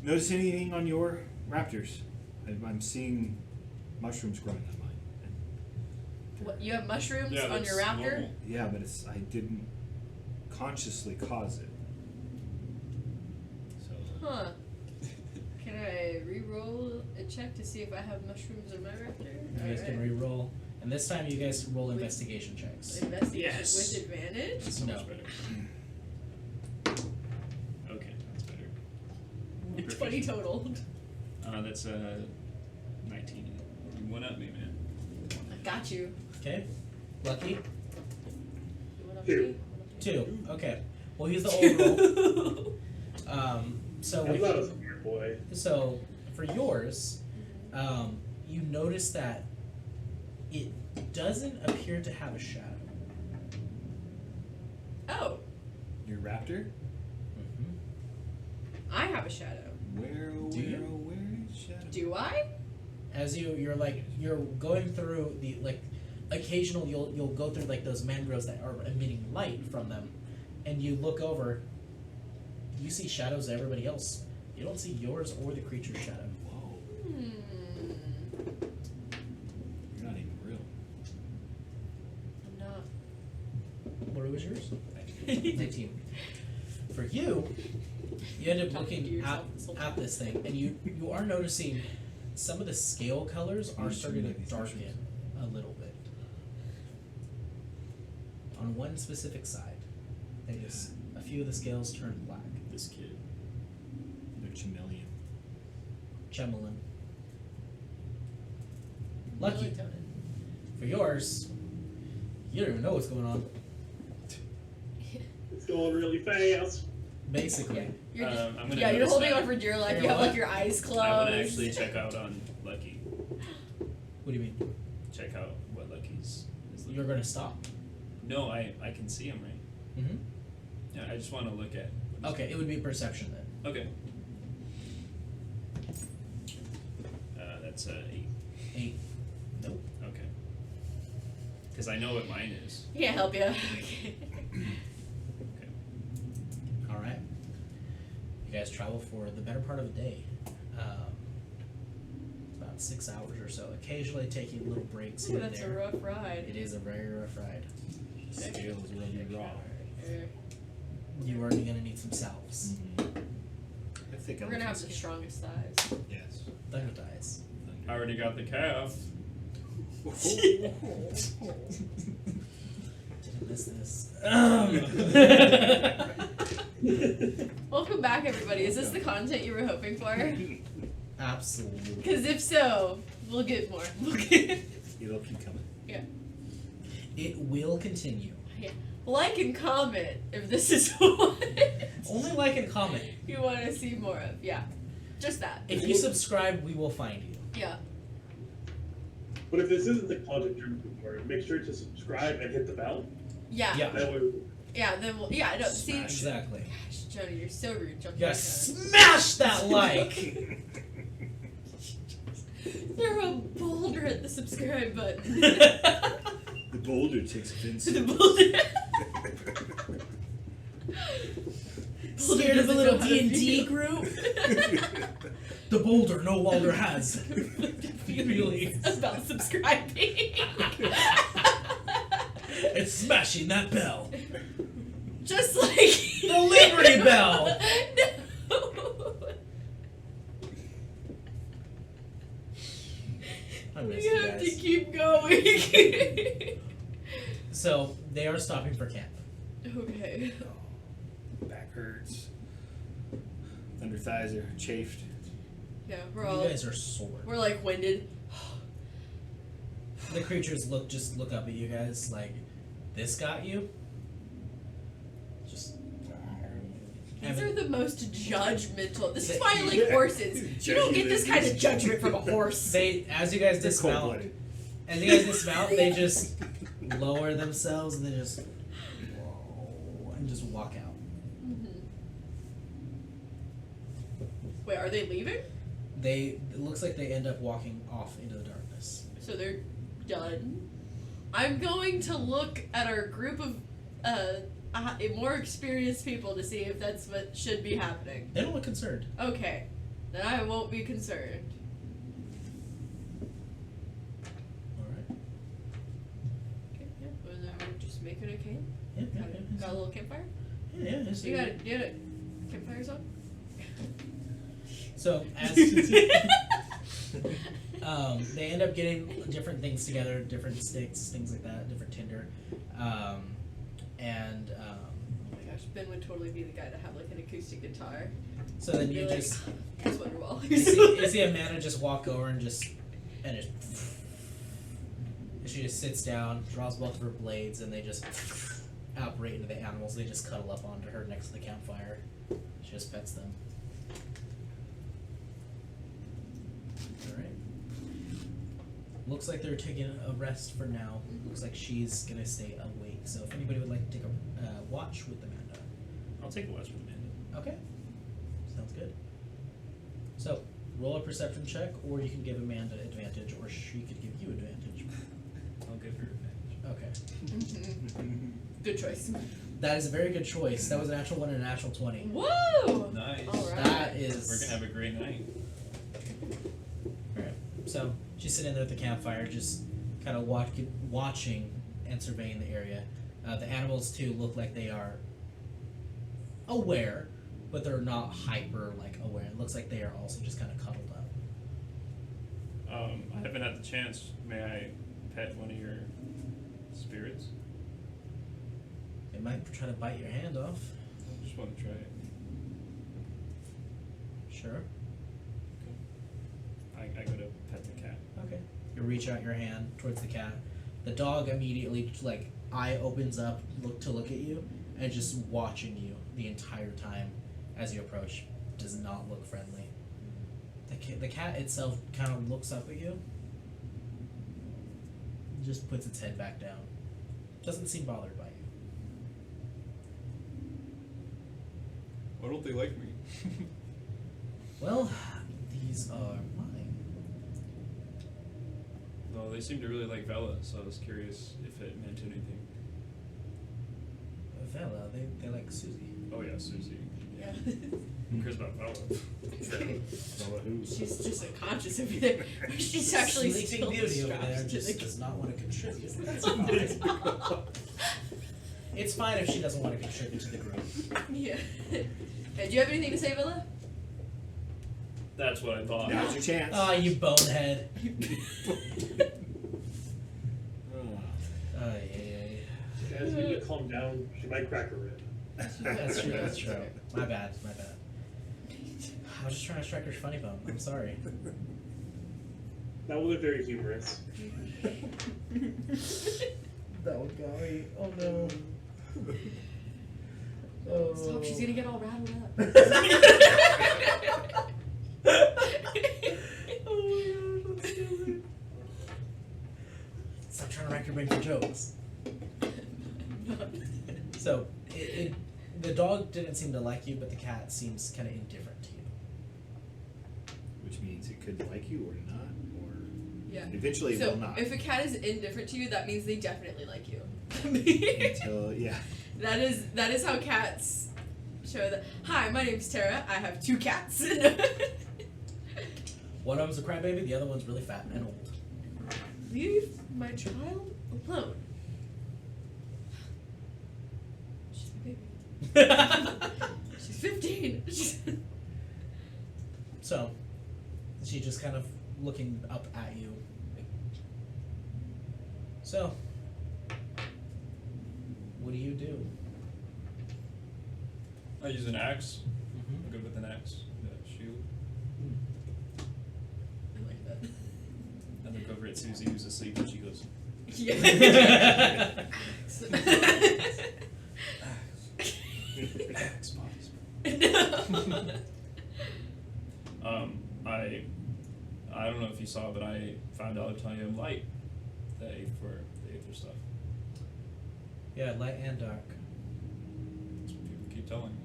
notice anything on your raptors? I'm seeing mushrooms growing on mine. What, you have mushrooms Yeah, on your that's raptor? normal. Yeah, but I didn't consciously cause it. So Huh. Can I re-roll a check to see if I have mushrooms in my raptor? You guys can re-roll. And this time you guys roll investigation checks. Investigation Yes. with advantage? So No. much better. Okay, that's better. 20 total. That's 19. You went up me, man. I got you. Okay? Lucky? You went up 2. me? 2. Okay. Well, he's the old roll. So I'm with not a smart boy. So for yours, you notice that it doesn't appear to have a shadow. Oh, your raptor? Mm-hmm. I have a shadow. Where is shadow? Do I? As you're going through the occasional you'll go through like those mangroves that are emitting light from them, and you look over. You see shadows of everybody else. You don't see yours or the creature's shadow. Whoa, you're not even real. I'm not. What was yours? 19. For you, you end up Talking to looking yourself this whole at this thing, and you are noticing some of the scale colors are starting to darken a little bit. On one specific side, a few of the scales turn black. This kid. They're chameleon. Chemelin. Lucky. For yours, you don't even know what's going on. It's going really fast. Basically. You're just, I'm gonna yeah, you're notice holding that. on for dear life. You're You have what? like your eyes closed. I want to actually check out on Lucky. What do you mean? Check out what Lucky's is looking. You're going to stop. No, I can see him, right? Mm-hmm. Yeah, I just want to look at. what Okay, it would be perception then. he's- Okay. That's 8. 8. Nope. Okay. Because I know what mine is. Can't help you. Okay. Okay. All right. You guys travel for the better part of a day. About 6 hours or so. Occasionally taking little breaks Ooh, here and that's a there. rough ride. It is a very rough ride. Scales will be raw. You are going to need some salves. I think We're gonna have the strongest thighs. Yes. Thunder dies. I already got the calf. Didn't miss this. Welcome back, everybody. Is this the content you were hoping for? Absolutely. Because if so, we'll get more. We'll get. It'll keep coming. Yeah. It will continue. Yeah. Like and comment if this is what Only like and comment. you want to see more of. Yeah. Just that. If you subscribe, we will find you. Yeah. But if this isn't the content you're looking for, make sure to subscribe and hit the bell. Yeah. Yeah. That way, Yeah. Then we'll. Yeah. No. See. Smash. Exactly. Gosh, Johnny, you're so rude. Jump You back gotta on. smash that like. Throw a boulder at the subscribe button. The boulder takes offense. The boulder. Scared of a doesn't little know how to D&D feel. group? The boulder no longer has feelings. About subscribing. It's smashing that bell. Just like The Liberty Bell! No. I miss We you have to guys. keep going. So, they are stopping for camp. Okay. Back hurts. Thunder thighs are chafed. Yeah, You guys are sore. we're like winded. The creatures look up at you guys like, this got you? Just. These are the most judgmental. This is They- why I like horses. You don't get this kind of judgment from a horse. They, as you guys They're dismount, cold-blooded. as you guys dismount, they just lower themselves and they just, whoa, and just walk out. Mhm. Wait, are they leaving? It looks like they end up walking off into the darkness. So they're done. I'm going to look at our group of more experienced people to see if that's what should be happening. They don't look concerned. Okay, then I won't be concerned. Alright. Okay, yeah. Well, then we're just making a camp. Yeah, yeah, Got a little campfire. yeah. Yeah, You got a campfire song? So, as they end up getting different things together, different sticks, things like that, different tinder. Oh my gosh, Ben would totally be the guy to have like an acoustic guitar. So then Be you like, just It's Wonderwall. you see Amanda just walk over and she just sits down, draws both of her blades, and they just outbreak into the animals. They just cuddle up onto her next to the campfire. She just pets them. Alright. Looks like they're taking a rest for now. Looks like she's gonna stay awake. So if anybody would like to take a watch with Amanda. I'll take a watch with Amanda. Okay. Sounds good. So, roll a perception check, or you can give Amanda advantage, or she could give you advantage. I'll give her advantage. Okay. Mhm. Good choice. That is a very good choice. That was an actual 1 and a natural 20. Whoa! Nice. Alright. That is... We're gonna have a great night. Alright. So, she's sitting there at the campfire, just kind of watching and surveying the area. The animals, too, look like they are aware, but they're not hyper, aware. It looks like they are also just kind of cuddled up. I haven't had the chance. May I pet one of your spirits? They might try to bite your hand off. I just want to try it. Sure. I go to pet the cat. Okay. You reach out your hand towards the cat. The dog immediately, eye opens up, look at you, and just watching you the entire time as you approach. Does not look friendly. The cat itself kind of looks up at you. Just puts its head back down. Doesn't seem bothered by you. Why don't they like me? Well, these are mine. No, they seem to really like Vela, so I was curious if it meant anything. Vela, they like Susie. Oh yeah, Susie. Yeah. Who cares about Vela? Bella who? She's just unconscious over there. She's actually Sleeping still Beauty over strapped there to just the does not want to contribute. That's fine. It's fine if she doesn't want to contribute to the group. Yeah. Hey, do you have anything to say, Villa? That's what I thought. Now's your chance. Oh, you bonehead. Oh. She has to calm down. She might crack her rib. That's true, that's true. My bad. I was just trying to strike her funny bone. I'm sorry. That would look very humorous. That would go me. Oh no. Oh. Stop, she's gonna get all rattled up. Oh my gosh, that's stupid. Stop trying to rack your brain for jokes. So, the dog didn't seem to like you, but the cat seems kind of indifferent to you. Which means it could like you or not, or Yeah. eventually So will not. if a cat is indifferent to you, that means they definitely like you. Until, yeah. That is how cats show that. Hi, my name's Tara. I have 2 cats. One of them's a crybaby, the other one's really fat and old. Leave my child alone. She's my baby. She's 15. So, she just kind of looking up at you. So, what do you do? I use an axe. Mm-hmm. I'm good with an axe. Shield. I like that. I look over at Susie, who's asleep, and she goes, Yeah. axe, boss. No. I don't know if you saw, but I found out I am light. The Aether stuff. Yeah, light and dark. That's what people keep telling me.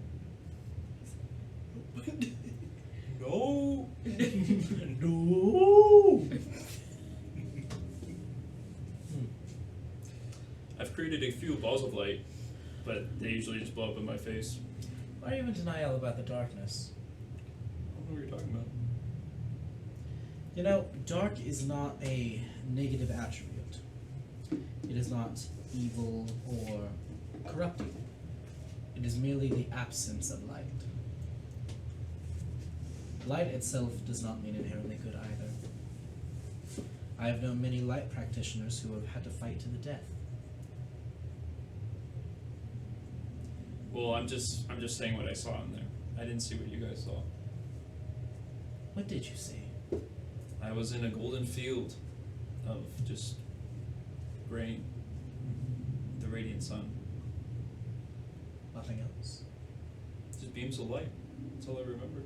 No. No. I've created a few balls of light, but they usually just blow up in my face. Why are you in denial about the darkness? I don't know what you're talking about. You know, dark is not a negative attribute. It is not evil or corrupting. It is merely the absence of light. Light itself does not mean inherently good either. I have known many light practitioners who have had to fight to the death. Well, I'm just saying what I saw in there. I didn't see what you guys saw. What did you see? I was in a golden field of just rain, the radiant sun, Nothing else? just beams of light. That's all I remember.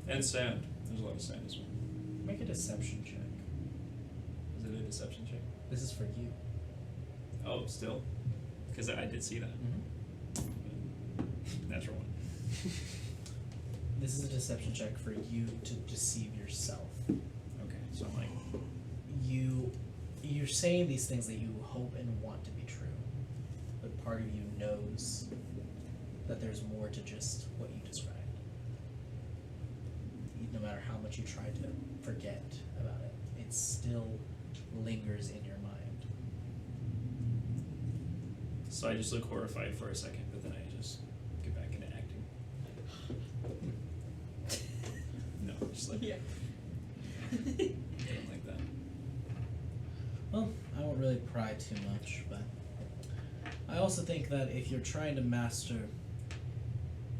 And sand. There's a lot of sand as well. Make a deception check. Is it a deception check? This is for you. Oh, still? Because I did see that. Natural one. This is a deception check for you to deceive yourself. Okay, so I'm like, You're saying these things that you hope and want to be true, but part of you knows that there's more to just what you described. No matter how much you try to forget about it, it still lingers in your mind. so I just look horrified for a second, but then I just get back into acting. No, just like, Yeah. I don't like that. Well, I won't really pry too much, but I also think that if you're trying to master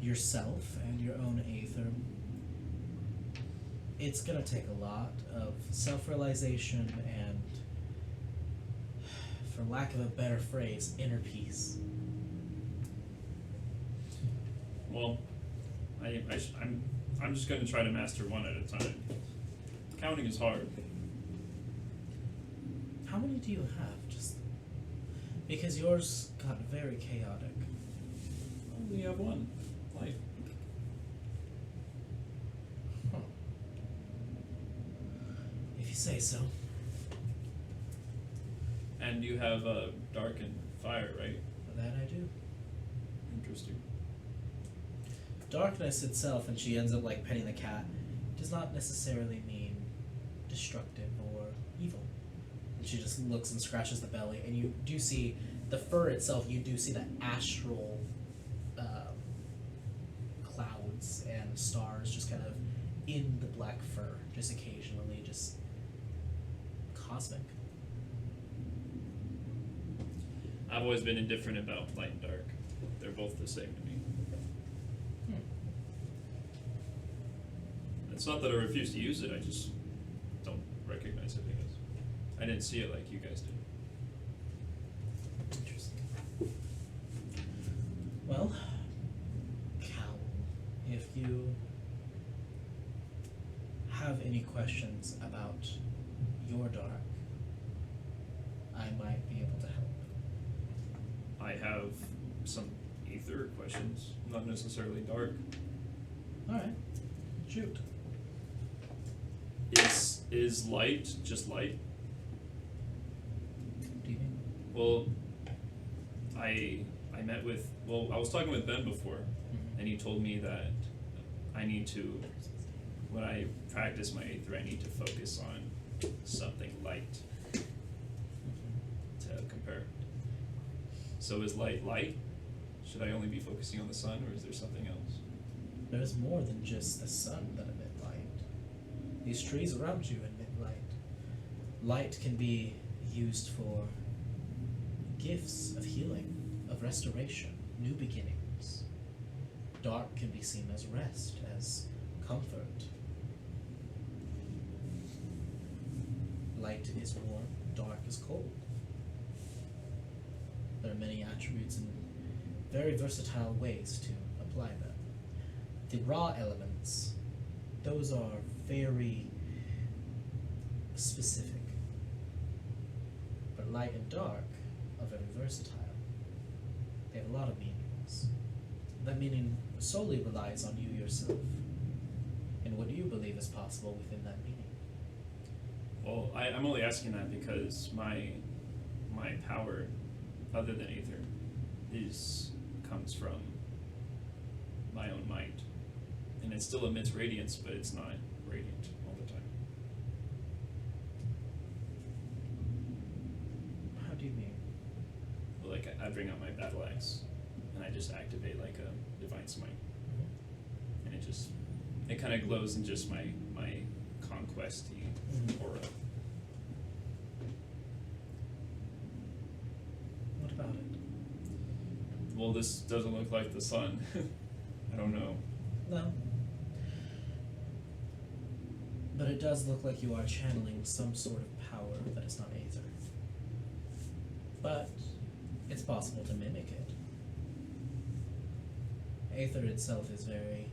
yourself and your own aether, it's gonna take a lot of self-realization and, for lack of a better phrase, inner peace. Well, I'm just going to try to master one at a time. Counting is hard. How many do you have? Just because yours got very chaotic. I only have one life. Huh. If you say so. And you have dark and fire, right? That I do. Interesting. Darkness itself, and she ends up like petting the cat, does not necessarily mean destructive or evil. And she just looks and scratches the belly, and you do see the fur itself. You do see the astral clouds and stars just kind of in the black fur, just occasionally, just cosmic. I've always been indifferent about light and dark. They're both the same to me. It's not that I refuse to use it, I just don't recognize it, I guess. I didn't see it like you guys did. Interesting. Well, Cal, if you have any questions about your dark, I might be able to help. I have some ether questions, not necessarily dark. Alright, shoot. Is light just light? What do you mean? Well, I was talking with Ben before, and he told me that I need to, when I practice my aether, I need to focus on something light to compare. So is light light? Should I only be focusing on the sun, or is there something else? There's more than just the sun that emit light. These trees around you emit light. Light can be used for gifts of healing, of restoration, new beginnings. Dark can be seen as rest, as comfort. Light is warm, dark is cold. There are many attributes and very versatile ways to apply them. The raw elements, those are very specific. But light and dark are very versatile. They have a lot of meanings. That meaning solely relies on you yourself and what you believe is possible within that meaning. Well, I'm only asking that because my power, other than Aether, comes from my own might. And it still emits radiance, but it's not radiant all the time. How do you mean? Well, like I bring out my battle axe, and I just activate like a divine smite, and it kind of glows in just my conquesty aura. What about it? Well, this doesn't look like the sun. I don't know. No. But it does look like you are channeling some sort of power that is not Aether. But it's possible to mimic it. Aether itself is very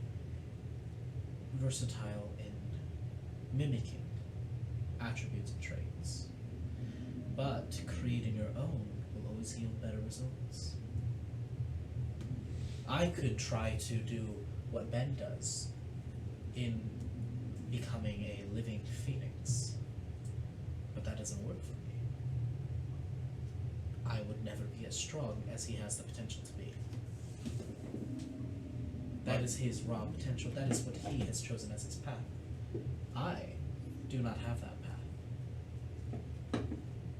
versatile in mimicking attributes and traits. But creating your own will always yield better results. I could try to do what Ben does in becoming a living phoenix, but that doesn't work for me. I would never be as strong as he has the potential to be. That is his raw potential. That is what he has chosen as his path. I do not have that path.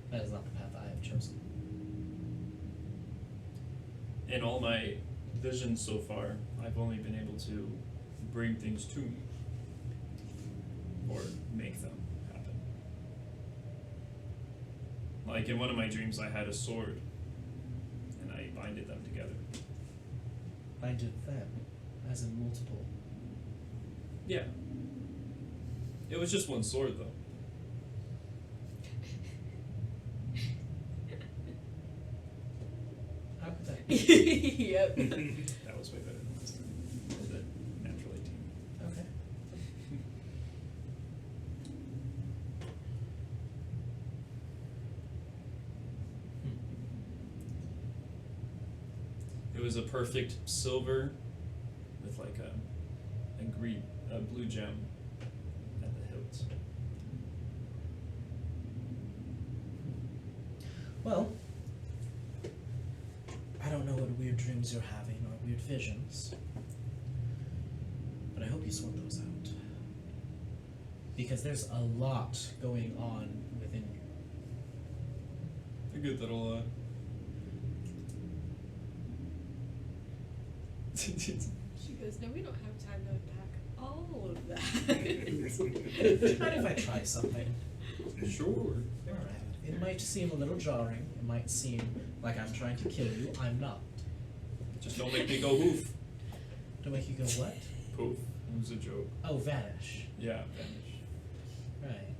That is not the path I have chosen. In all my visions so far, I've only been able to bring things to me, or make them happen. Like in one of my dreams, I had a sword, and I binded them together. I did them, as in multiple. Yeah. It was just one sword, though. How could that? Yep. That was way better than last time. Or the natural 18. Okay. It was a perfect silver with like a blue gem at the hilt. Well, I don't know what weird dreams you're having or weird visions, but I hope you sort those out. Because there's a lot going on within you. I get that a lot. She goes, no, we don't have time to unpack all of that. Mind if I try something? Sure. Alright. It might seem a little jarring. It might seem like I'm trying to kill you. I'm not. Just don't make me go poof. To make you go what? Poof. It was a joke. Oh, vanish. Yeah, vanish. Right.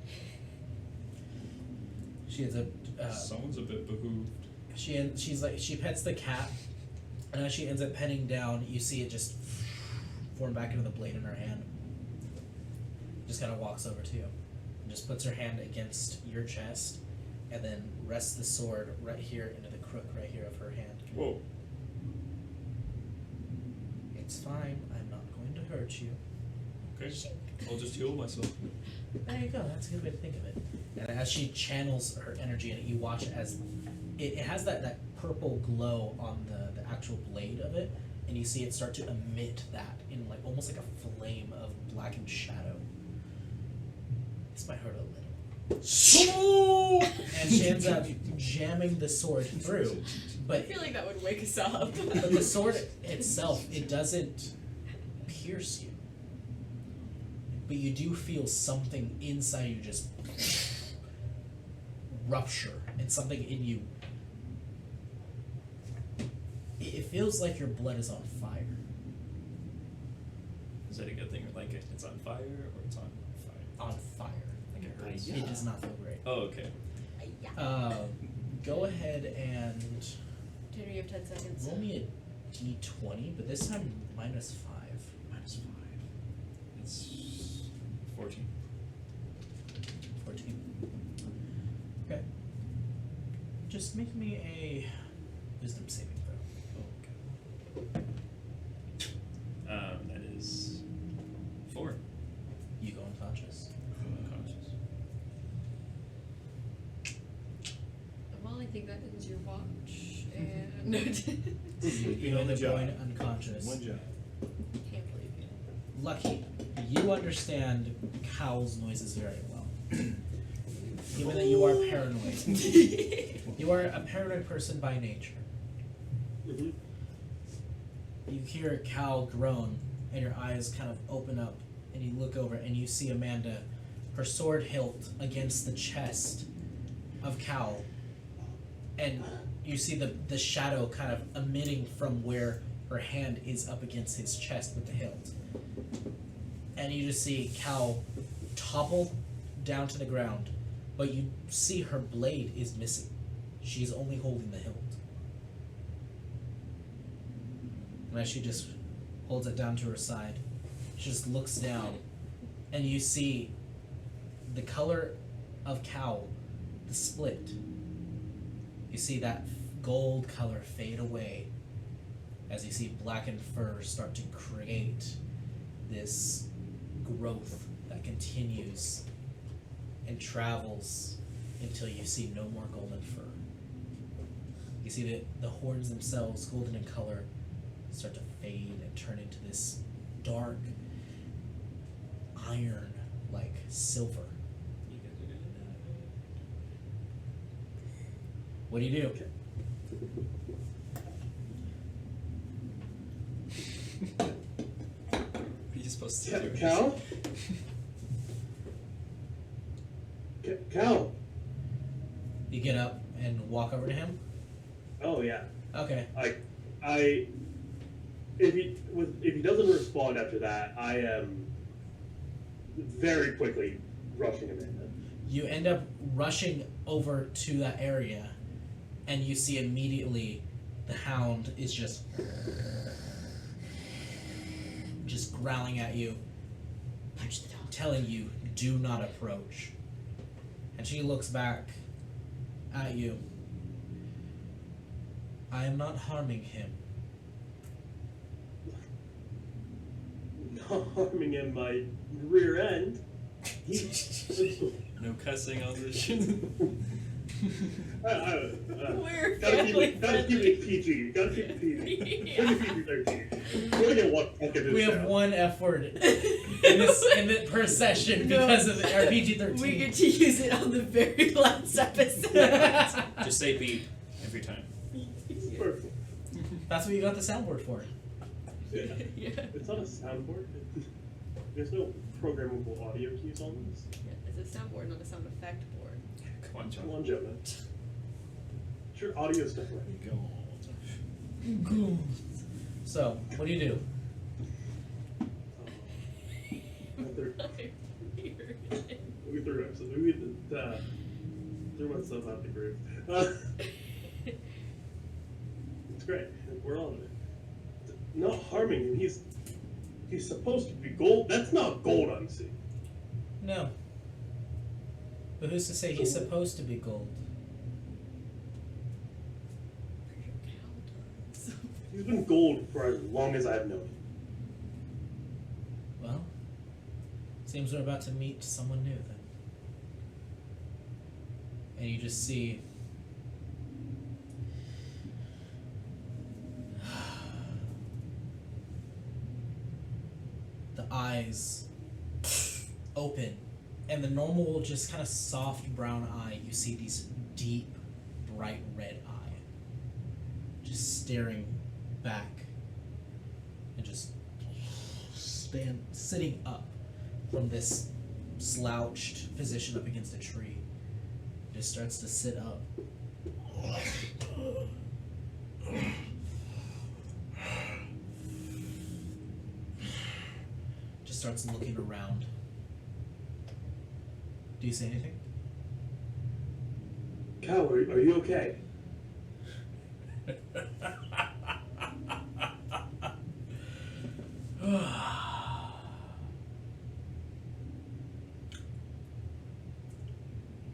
She ends up. Someone's a bit behooved. She pets the cat, and as she ends up petting down, you see it just form back into the blade in her hand. Just kind of walks over to you, and just puts her hand against your chest, and then rests the sword right here into the crook right here of her hand. Whoa. It's fine. I'm not going to hurt you. Okay. I'll just heal myself. There you go. That's a good way to think of it. And as she channels her energy in it, you watch as it has that purple glow on the actual blade of it, and you see it start to emit that in like almost like a flame of blackened shadow. This might hurt a little. and she ends up jamming the sword through. I But feel like that would wake us up. but the sword itself, it doesn't pierce you. But you do feel something inside you just rupture, and something in you. It feels like your blood is on fire. Is that a good thing? Or like it's on fire or it's on fire? On fire. Like it hurts. It does not feel great. Oh, okay. Go ahead and Tanner, you have 10 seconds. roll me a d20, but this time -5. -5. It's 14. 14. Okay. Just make me a wisdom saving throw. Oh, okay. That is 4. You go unconscious. I'm unconscious. Well, I think that ends your watch. And no, You end up going unconscious. One job. can't believe you. Lucky, you understand Cowl's noises very well. Given that you are paranoid. You are a paranoid person by nature. Mhm. You hear Cal groan, and your eyes kind of open up, and you look over, and you see Amanda, her sword hilt against the chest of Cal, and you see the shadow kind of emitting from where her hand is up against his chest with the hilt. And you just see Cal topple down to the ground, but you see her blade is missing. She's only holding the hilt. And as she just holds it down to her side, she just looks down, and you see the color of Cowl, the split. You see that gold color fade away as you see blackened fur start to create this growth that continues and travels until you see no more golden fur. You see that the horns themselves, golden in color, start to fade and turn into this dark iron like silver. You guys are gonna die. What do you do? What are you supposed to do? Cal? Cal? You get up and walk over to him? Oh yeah. Okay. If he doesn't respond after that, I am very quickly rushing him in. You end up rushing over to that area, and you see immediately the hound is just growling at you, Punch the dog. telling you, do not approach. And she looks back at you. I am not harming him. Not harming him my rear end. No cussing on this shit. We're gotta keep family it PG. Gotta keep it PG. Gotta keep it PG-13. We're gonna get one fuck in this We have show. one F word per session No. because of the RPG-13. We get to use it on the very last episode. Just say beep every time. Perfect. That's what you got the soundboard for. Yeah. Yeah. It's not a soundboard. There's no programmable audio cues on this. It's a soundboard, not a sound effect board. Come on, Come John. on, Joe, man. Sure, audio stuff right. Go. So, what do you do? After Weird. we threw episodes, we threw myself out the groove. It's great. We're all in it. Not harming him. He's supposed to be gold. That's not gold I'm seeing. No. But who's to say he's supposed to be gold? He's been gold for as long as I've known him. Well, seems we're about to meet someone new then. And you just see the eyes open and the normal, just kind of soft brown eye, you see these deep, bright red eye, just staring back, and just sitting up from this slouched position up against a tree. Just starts to sit up. Just starts looking around. Do you say anything? Cal, are you okay?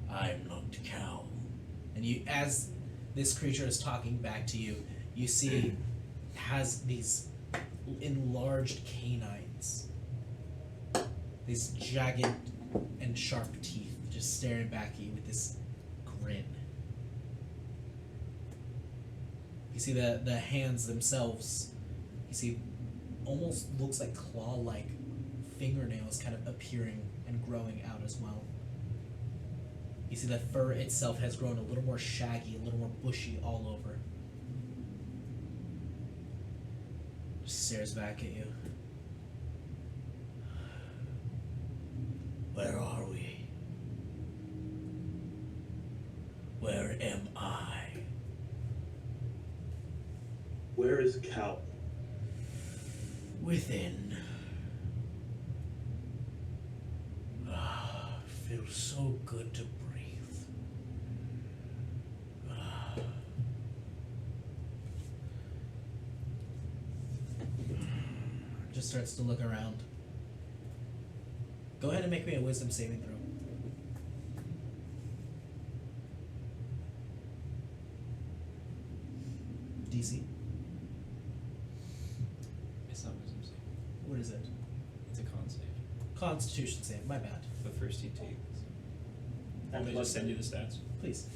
I'm not Cal. And you, as this creature is talking back to you, you see it has these enlarged canines. These jagged and sharp teeth just staring back at you with this grin. You see the hands themselves, you see almost looks like claw-like fingernails kind of appearing and growing out as well. You see the fur itself has grown a little more shaggy, a little more bushy all over. Just stares back at you. Where are we? Where am I? Where is Cal? Within. Feels so good to breathe. Just starts to look around. Go ahead and make me a wisdom saving throw. DC. It's not wisdom save. What is it? It's a con save. Constitution save. My bad. The first he takes. Want me to just send you the stats? Please.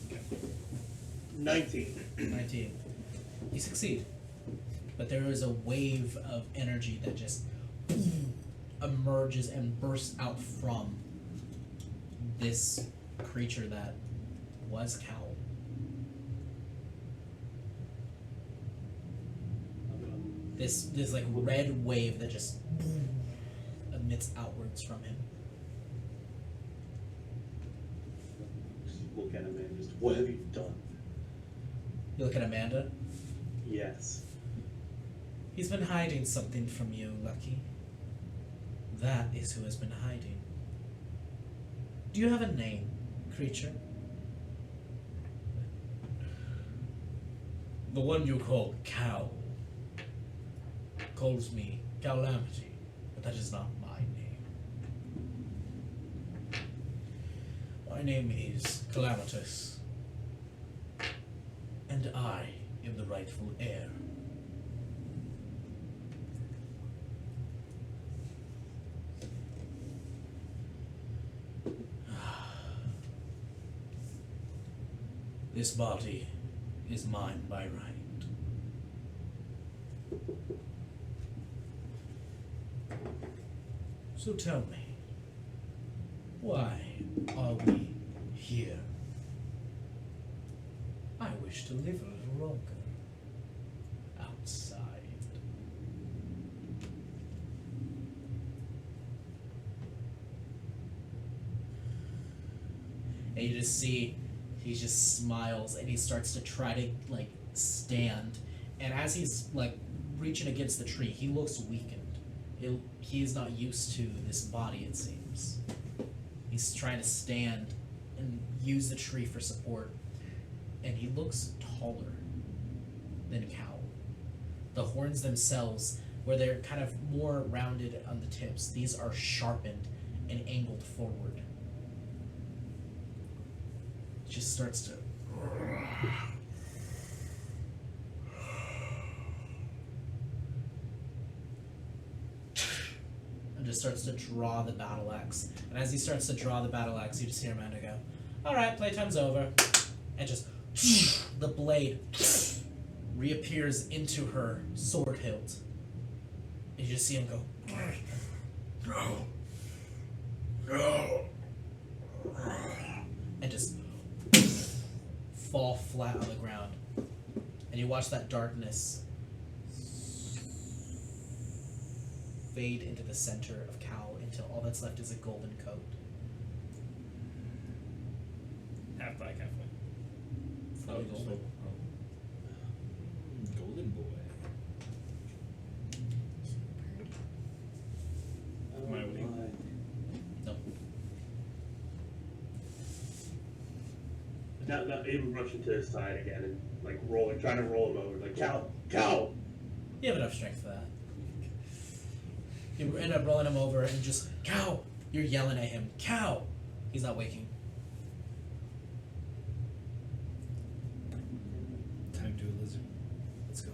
19. 19. You succeed. But there is a wave of energy that just emerges and bursts out from this creature that was Cal. This like red wave that just emits outwards from him. Look at him and just, what have you done? You look at Amanda. Yes. He's been hiding something from you, Lucky. That is who has been hiding. Do you have a name, creature? The one you call Cal calls me Calamity, but that is not my name. My name is Calamitous, and I am the rightful heir. This body is mine by right. So tell me, why are we here? I wish to live a little longer outside. And you just see he just smiles and he starts to try to like stand, and as he's like reaching against the tree, he looks weakened. He is not used to this body, it seems. He's trying to stand and use the tree for support, and he looks taller than Cal. The horns themselves, where they're kind of more rounded on the tips, these are sharpened and angled forward. Just starts to and just starts to draw the battle axe. And as he starts to draw the battle axe, you just hear Amanda go, "Alright, playtime's over." And just the blade reappears into her sword hilt. And you just see him go, "No. No. and just fall flat on the ground. And you watch that darkness fade into the center of Cal until all that's left is a golden coat. Half black, half white. Fully just golden. Golden boy. Am I winning? Nope. Now Abe rushing to his side again and like rolling, trying to roll him over. Like Cal. You have enough strength for that. You end up rolling him over and just, Cow! You're yelling at him. Cow! He's not waking. Time to a lizard. Let's go.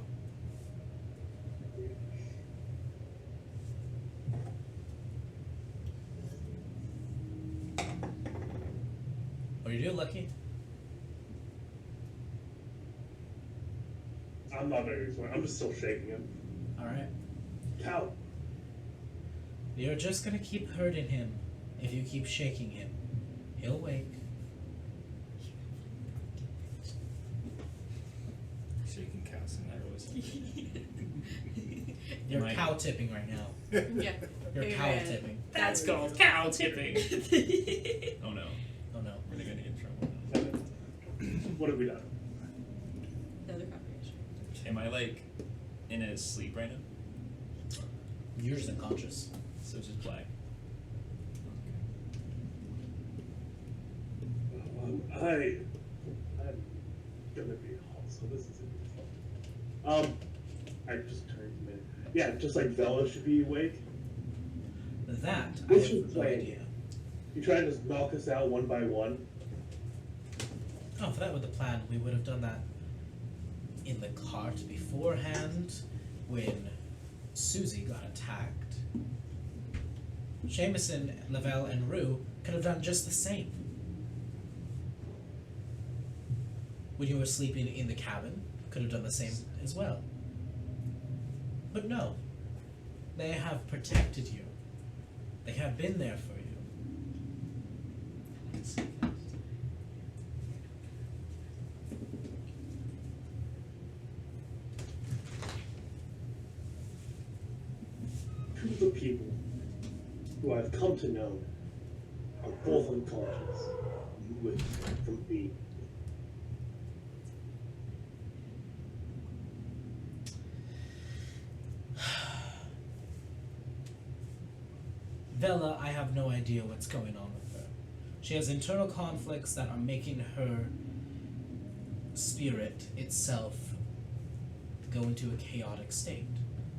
What do you do, Lucky? I'm not very smart. I'm just still shaking him. Alright. Cal. You're just gonna keep hurting him if you keep shaking him. He'll wake. Shaking cows and that was. You're Am I- cow tipping right now. Yeah. You're Hey, cow man. tipping. That's called cow tipping. Oh no, Oh no. we're gonna get in trouble. What have we done? Another copy. Am I like in a sleep right now? You're just unconscious. So it's just black. I'm gonna be so this is fun. I just turned him in. Yeah, just like Vela should be awake. That I What's have your no plan? idea. You try to just knock us out one by one. Oh, if that were the plan, we would have done that in the cart beforehand when Susie got attacked. Jameson, Lavelle, and Rue could have done just the same. When you were sleeping in the cabin, could have done the same as well. But no, they have protected you. They have been there for you. Two of the people who I've come to know are both unconscious from me. Vela, I have no idea what's going on with her. She has internal conflicts that are making her spirit itself go into a chaotic state.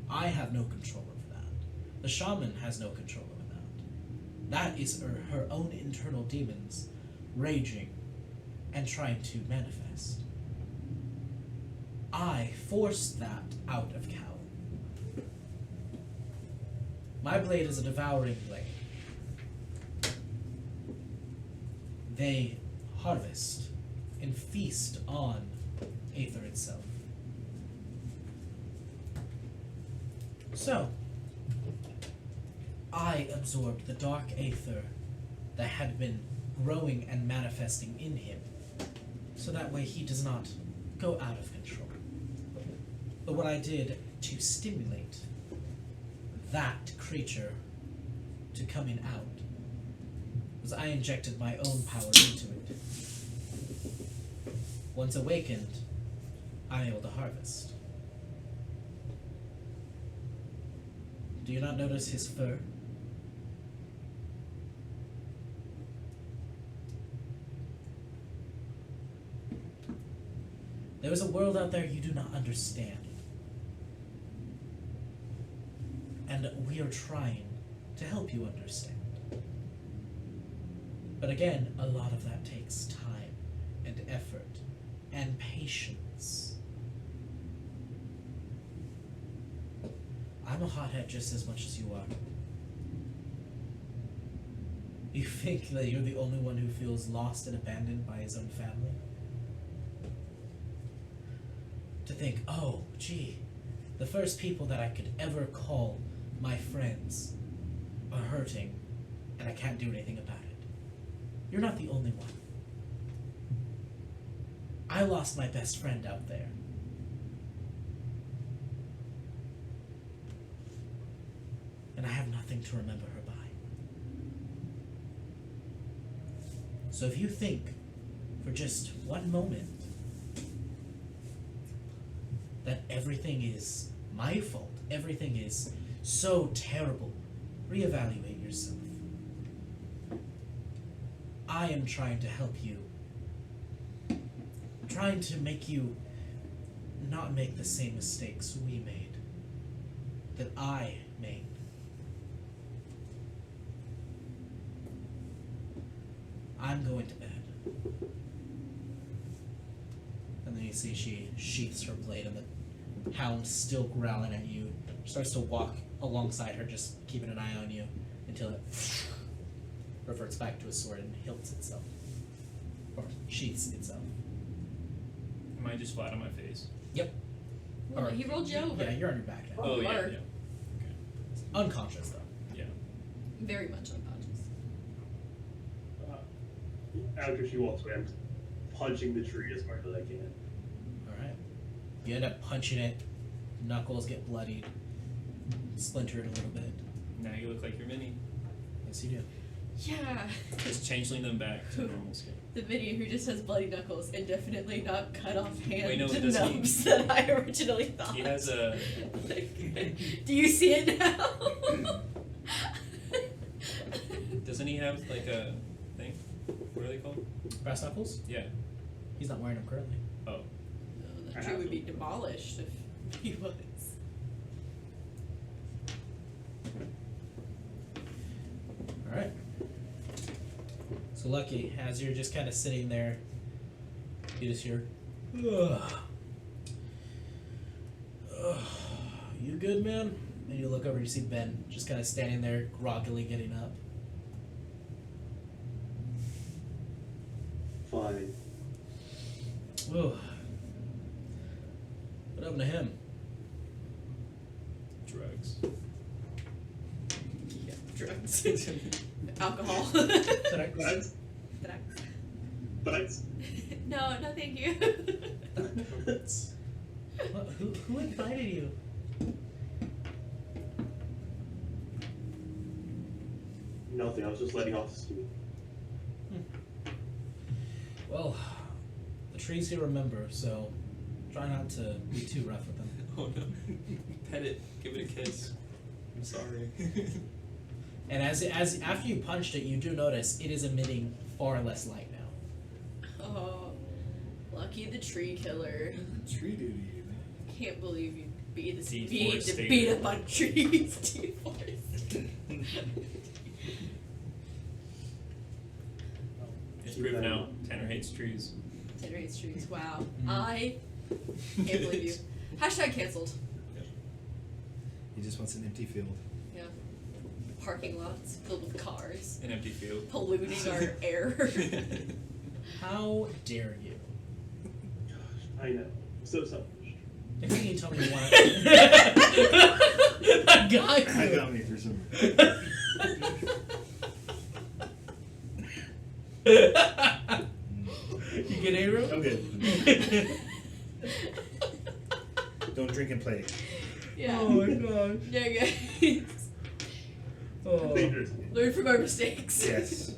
I have no control over that. The shaman has no control over that. That is her own internal demons raging and trying to manifest. I forced that out of Cal. My blade is a devouring blade. They harvest and feast on Aether itself. So, I absorbed the dark Aether that had been growing and manifesting in him, so that way he does not go out of control. But what I did to stimulate that creature to coming out was I injected my own power into it. Once awakened, I'm able to harvest. Do you not notice his fur? There is a world out there you do not understand. And we are trying to help you understand. But again, a lot of that takes time and effort and patience. I'm a hothead just as much as you are. You think that you're the only one who feels lost and abandoned by his own family? To think, oh, gee, the first people that I could ever call my friends are hurting, and I can't do anything about it. You're not the only one. I lost my best friend out there. And I have nothing to remember her by. So if you think for just one moment that everything is my fault, everything is so terrible, reevaluate yourself. I am trying to help you. Trying to make you not make the same mistakes we made. That I made. I'm going to bed. And then you see she sheaths her blade and the hound's still growling at you. Starts to walk alongside her, just keeping an eye on you until it reverts back to a sword and hilts itself. Or sheaths itself. Am I just flat on my face? Yep. Well, he rolled you over. Yeah, you're on your back now. Oh, yeah, Mark. yeah. Okay. Unconscious though. Yeah. Very much unconscious. After she walks away, I'm punching the tree as hard as I can. Alright. You end up punching it, knuckles get bloodied, splintered a little bit. Now you look like your mini. Yes, you do. Yeah. Just changeling them back to normal scale. The minion who just has bloody knuckles and definitely not cut off hand Wait, no, does he- nubs that I originally thought. He has a. Do you see it now? Doesn't he have like a thing? What are they called? Brass knuckles? Yeah. He's not wearing them currently. Oh. No, that tree would be demolished if he was. Alright. So Lucky, as you're just kind of sitting there, you just hear, ugh. Ugh. You good, man? And you look over, you see Ben just kind of standing there, groggily getting up. Fine. Ugh. What happened to him? Drugs. Yeah, drugs. Alcohol. Thanks. Drugs. Thanks. No, no thank you. What, who invited you? Nothing, I was just letting off steam. Well, the trees here remember, so try not to be too rough with them. Oh no. Pet it. Give it a kiss. I'm sorry. And as after you punched it, you do notice it is emitting far less light now. Oh, Lucky the tree killer. Tree duty. Can't believe you be the speed to Deforestation. beat up on trees. Deforestation. It's proof now. Tanner hates trees. Generates trees. Wow. Mm. I can't believe you. Hashtag cancelled. He just wants an empty field. Yeah. Parking lots filled with cars, An empty field. polluting our air. How dare you? Gosh, I know. I'm so selfish. If you can tell me you want I got I you. got me for some. You get Aero? I'm good. Don't drink and play. Yeah. Oh my gosh. Yeah, guys. Oh. Dangerous. Learn from our mistakes. Yes.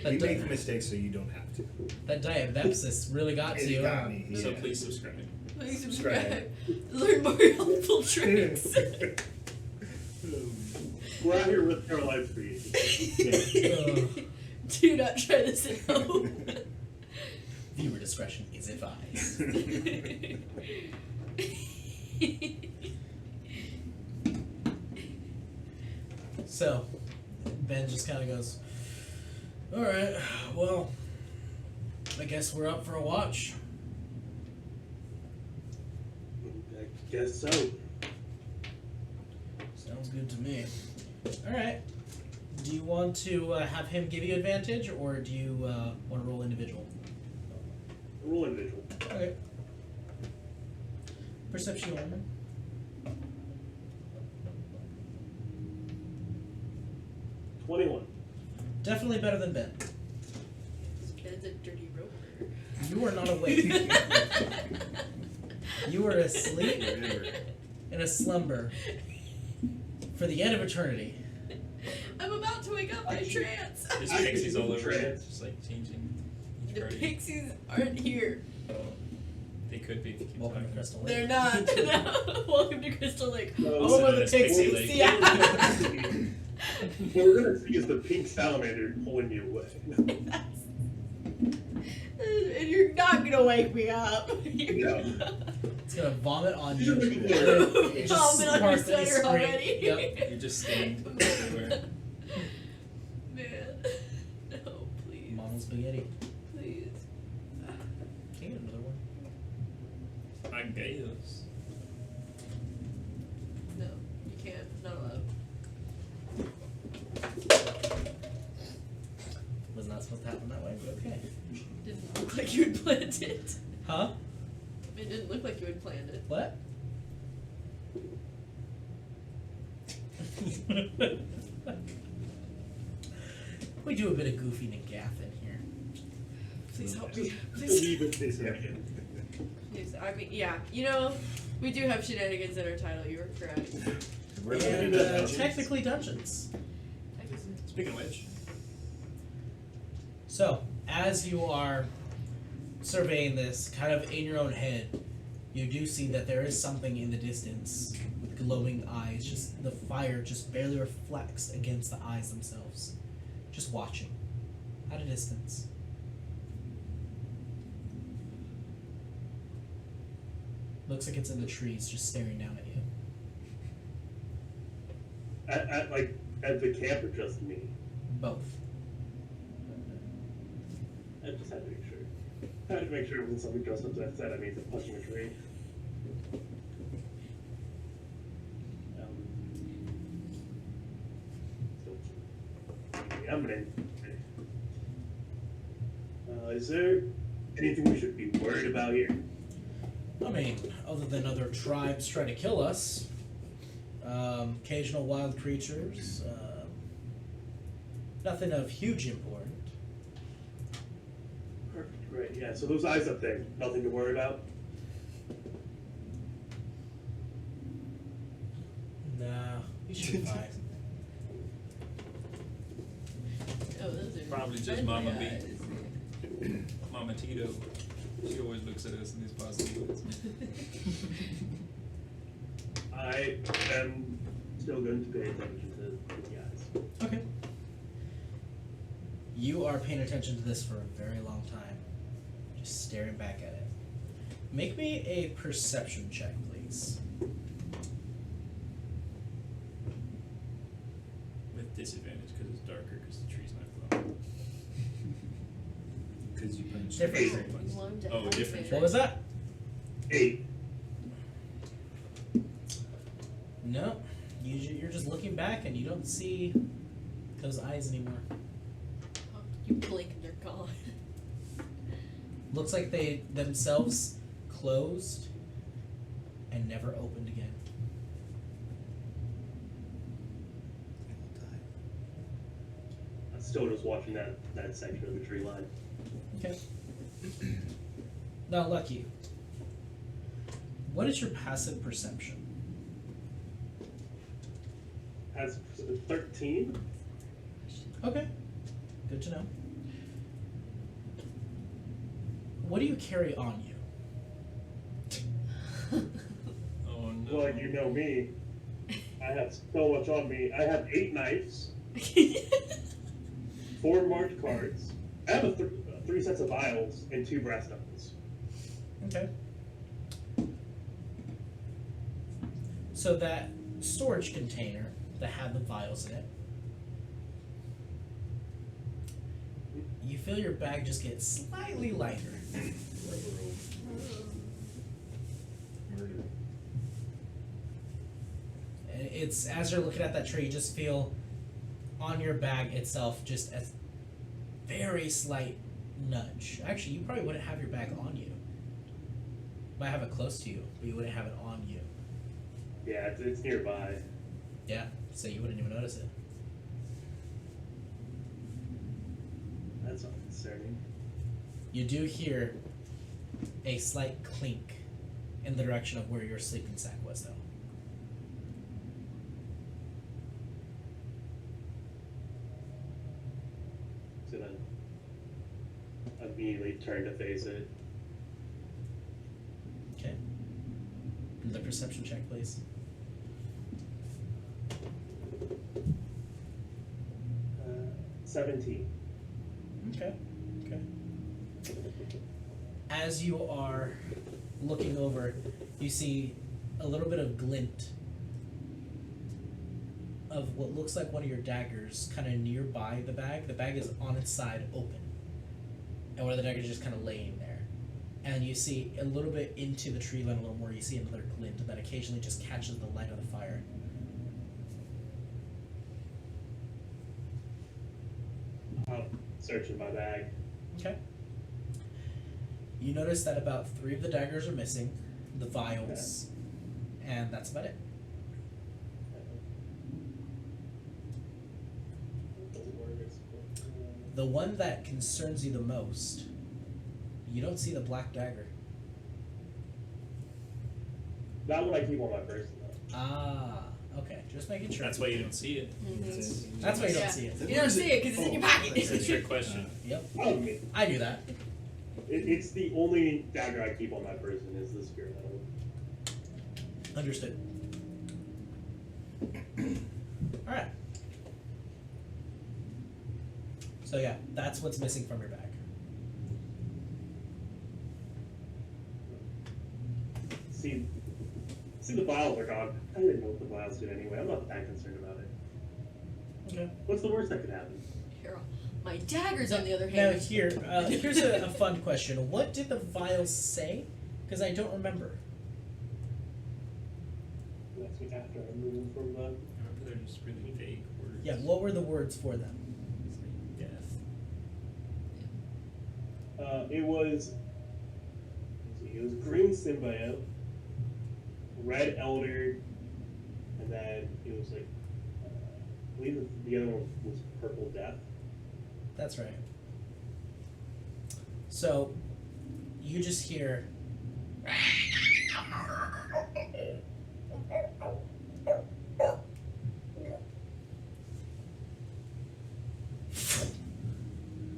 That We di- make mistakes so you don't have to. That diabetes really got to It you. got huh? me. So Yeah. please subscribe. Please Subscribe. subscribe. Learn more helpful tricks. We're out here with our lives for you. Do not try this at home. Viewer discretion is advised. So, Ben just kind of goes, alright, well, I guess we're up for a watch. I guess so. Sounds good to me. Alright. Do you want to have him give you advantage, or do you want to roll individual? Roll individual. Okay. Perception armor. 21. Definitely better than Ben. That's a dirty roper. You are not awake. You are asleep in a slumber for the end of eternity. I'm about to wake up by trance. There's I pixies can all do over trance. it, just like changing each The party. pixies aren't here. They could be if you keep Welcome to talking. Crystal Lake. They're not. No. Welcome to Crystal Lake. No, Oh, so the that's Pixie pixies. Lake. Yeah. What we're gonna see is the pink salamander pulling you away. And you're not gonna wake me up. No. It's gonna vomit on You're you. looking for It Vomit on your sparkly sweater scream. already. Yep. You're just stained everywhere. Man. No, please. Model spaghetti. Please. Can you get another one? I guess. No, you can't. Not allowed. Was not supposed to happen that way, but okay. Didn't look like you had planned it. Huh? It didn't look like you had planned it. What? We do a bit of goofing and gaffing here. Please help me. Please. Believe it this second. Please. I mean, yeah. You know, we do have shenanigans in our title. You were correct. We're And looking at dungeons. technically dungeons. Speaking of which, So, as you are surveying this, kind of in your own head, you do see that there is something in the distance with glowing eyes. Just the fire just barely reflects against the eyes themselves. Just watching. At a distance. Looks like it's in the trees, just staring down at you. At the camp or just me? Both. I just had to make sure. I had to make sure when somebody dressed up as that said I mean punching a tree. I'm gonna. Is there anything we should be worried about here? I mean, other than other tribes trying to kill us, occasional wild creatures, nothing of huge import. Perfect, great. Yeah, so those eyes up there, nothing to worry about? Nah, you should be fine. Oh, those are Probably just friendly Mama B. eyes. Mama Tito, she always looks at us in these possibilities. I am still going to pay attention to the eyes. Okay. You are paying attention to this for a very long time, just staring back at it. Make me a perception check, please. With disadvantage because it's darker because the tree's not glowing. Because you punched Different Eight. tree. You want 'em to Oh, help different it. What was that? 8. No. You're just looking back and you don't see those eyes anymore. Oh, you blink and they're gone. Looks like they themselves closed and never opened again. I'm still just watching that section of the tree line. Okay. Now, Lucky, what is your passive perception? Has 13? Okay. Good to know. What do you carry on you? Oh no. Well, you know me. I have so much on me. I have 8 knives, 4 marked cards. I have 3 sets of vials and 2 brass knuckles. Okay. So that storage container that had the vials in it, you feel your bag just get slightly lighter. Murder. And it's as you're looking at that tree, you just feel on your bag itself just a very slight nudge. Actually, you probably wouldn't have your bag on you. Might have it close to you, but you wouldn't have it on you. Yeah, it's nearby. Yeah, so you wouldn't even notice it. That's not concerning. You do hear a slight clink in the direction of where your sleeping sack was, though. It's gonna immediately turn to face it. Okay. The perception check, please. 17. Okay. Okay. As you are looking over, you see a little bit of glint of what looks like one of your daggers kind of nearby the bag. The bag is on its side open. And one of the daggers is just kind of laying there. And you see a little bit into the tree line a little more, you see another glint that occasionally just catches the light of the fire. I'll search in my bag. Okay. You notice that about 3 of the daggers are missing, the vials, and that's about it. The one that concerns you the most, you don't see the black dagger. That one I keep on my person though. Ah, okay. Just making sure. That's why you don't see it. That's why you don't Yeah. see it. You don't see it because it's in your pocket. It's a trick question. Yep. Oh, me. I do that. It's the only dagger I keep on my person is the spirit level. Understood. Alright. So yeah, that's what's missing from your bag. See the vials are gone. I didn't know what the vials did anyway. I'm not that concerned about it. Okay. What's the worst that could happen? Here, my daggers, on the other Now hand. here's a fun question. What did the vials say? Because I don't remember. That's me after I move them from the. I remember they're just really vague words. Yeah, what were the words for them? It's like death. It was. Let's see, it was green symbiote, red elder, and then it was like. I believe the other one was purple death. That's right. So, you just hear.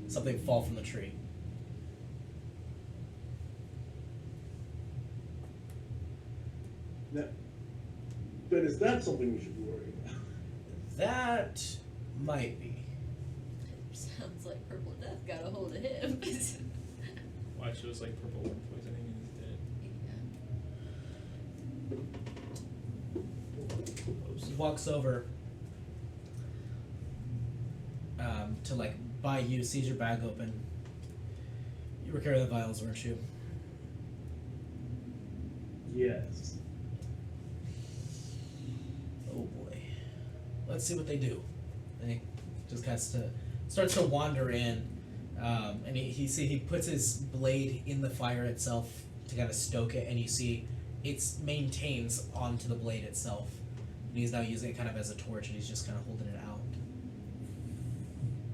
Something fall from the tree. That, but is that something we should be worried about? That might be. Sounds like Purple Death got a hold of him. Watch, it was like purple worm poisoning and he's dead. He walks over to like by you, sees your bag open. You were carrying the vials, weren't you? Yes. Oh boy. Let's see what they do. And he just starts to wander in, and he puts his blade in the fire itself to kind of stoke it, and you see it maintains onto the blade itself. And he's now using it kind of as a torch, and he's just kind of holding it out.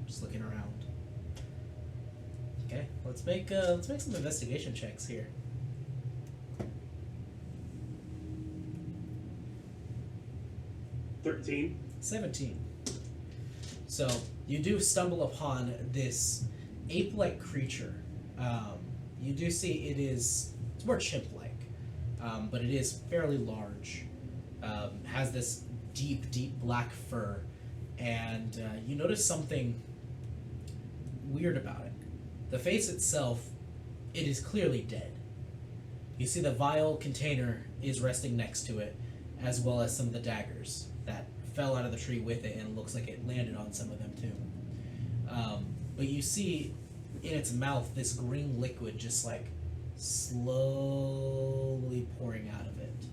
Just looking around. Okay, let's make some investigation checks here. 13. 17. So you do stumble upon this ape-like creature. You do see it's more chimp-like, but it is fairly large. Has this deep, deep black fur, and you notice something weird about it. The face itself, it is clearly dead. You see the vial container is resting next to it, as well as some of the daggers that fell out of the tree with it, and it looks like it landed on some of them too. But you see in its mouth this green liquid just like slowly pouring out of it.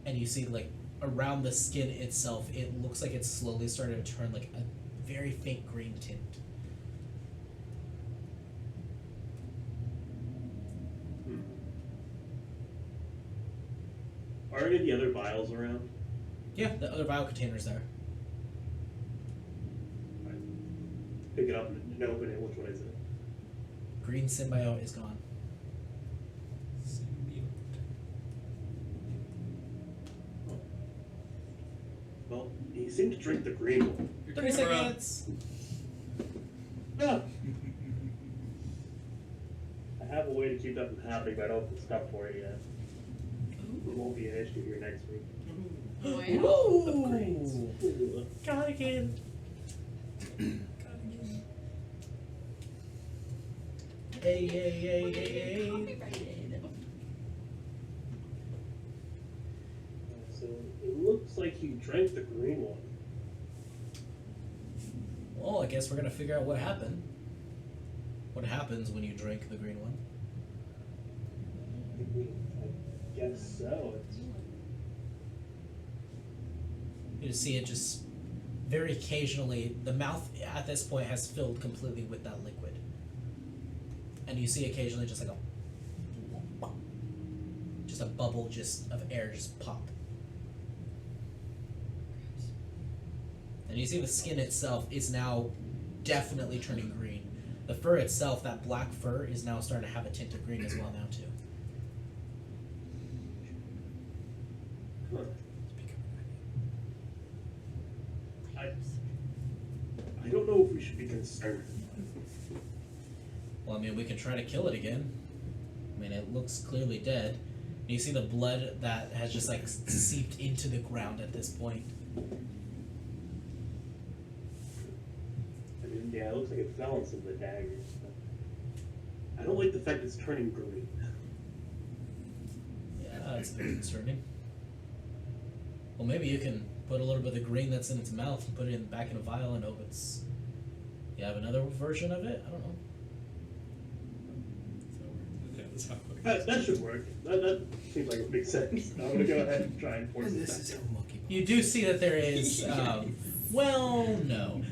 And you see like around the skin itself, it looks like it's slowly starting to turn like a very faint green tint. Are any of the other vials around? Yeah, the other vial container's there. Pick it up and open it. Which one is it? green symbiote is gone. Well, he seemed to drink the green one. 30 seconds. Yeah. I have a way to keep that from happening, but I don't have the stuff for it yet. It won't be an issue here next week. Ooh. Ooh. Got it again. Hey, hey, hey, hey, hey. So it looks like he drank the green one. Well, I guess we're gonna figure out what happened. What happens when you drink the green one? I guess so. You just see it just very occasionally, the mouth at this point has filled completely with that liquid. And you see occasionally just like a bubble just of air just pop. And you see the skin itself is now definitely turning green. The fur itself, that black fur, is now starting to have a tint of green as well now too. Huh. I don't know if we should be concerned. Well, I mean, we can try to kill it again. I mean, it looks clearly dead. And you see the blood that has just like seeped into the ground at this point. I mean, yeah, it looks like it fell on some of the daggers. But I don't like the fact it's turning green. Yeah, that's a bit concerning. Well, maybe you can put a little bit of the green that's in its mouth and put it back in a vial and hope it's... You have another version of it? I don't know. Yeah, that's how it works. That should work. That seems like it makes sense. I'm gonna go ahead and try and force And it this back. is how monkey. You do see that there is... well, no.